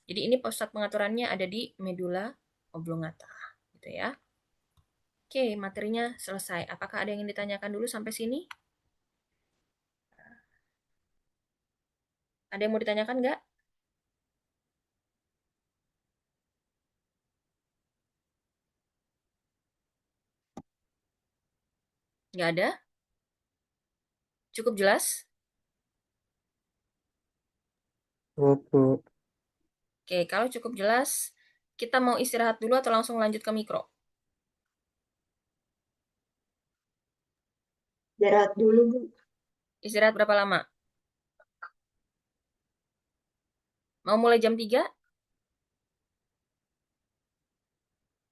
Jadi ini pusat pengaturannya ada di medula oblongata, gitu ya. Oke, materinya selesai. Apakah ada yang ingin ditanyakan dulu sampai sini? Ada yang mau ditanyakan nggak? Nggak ada? Cukup jelas? Oke. Oke, kalau cukup jelas, kita mau istirahat dulu atau langsung lanjut ke mikro? Istirahat dulu, Bu. Istirahat berapa lama? Mau mulai jam 3?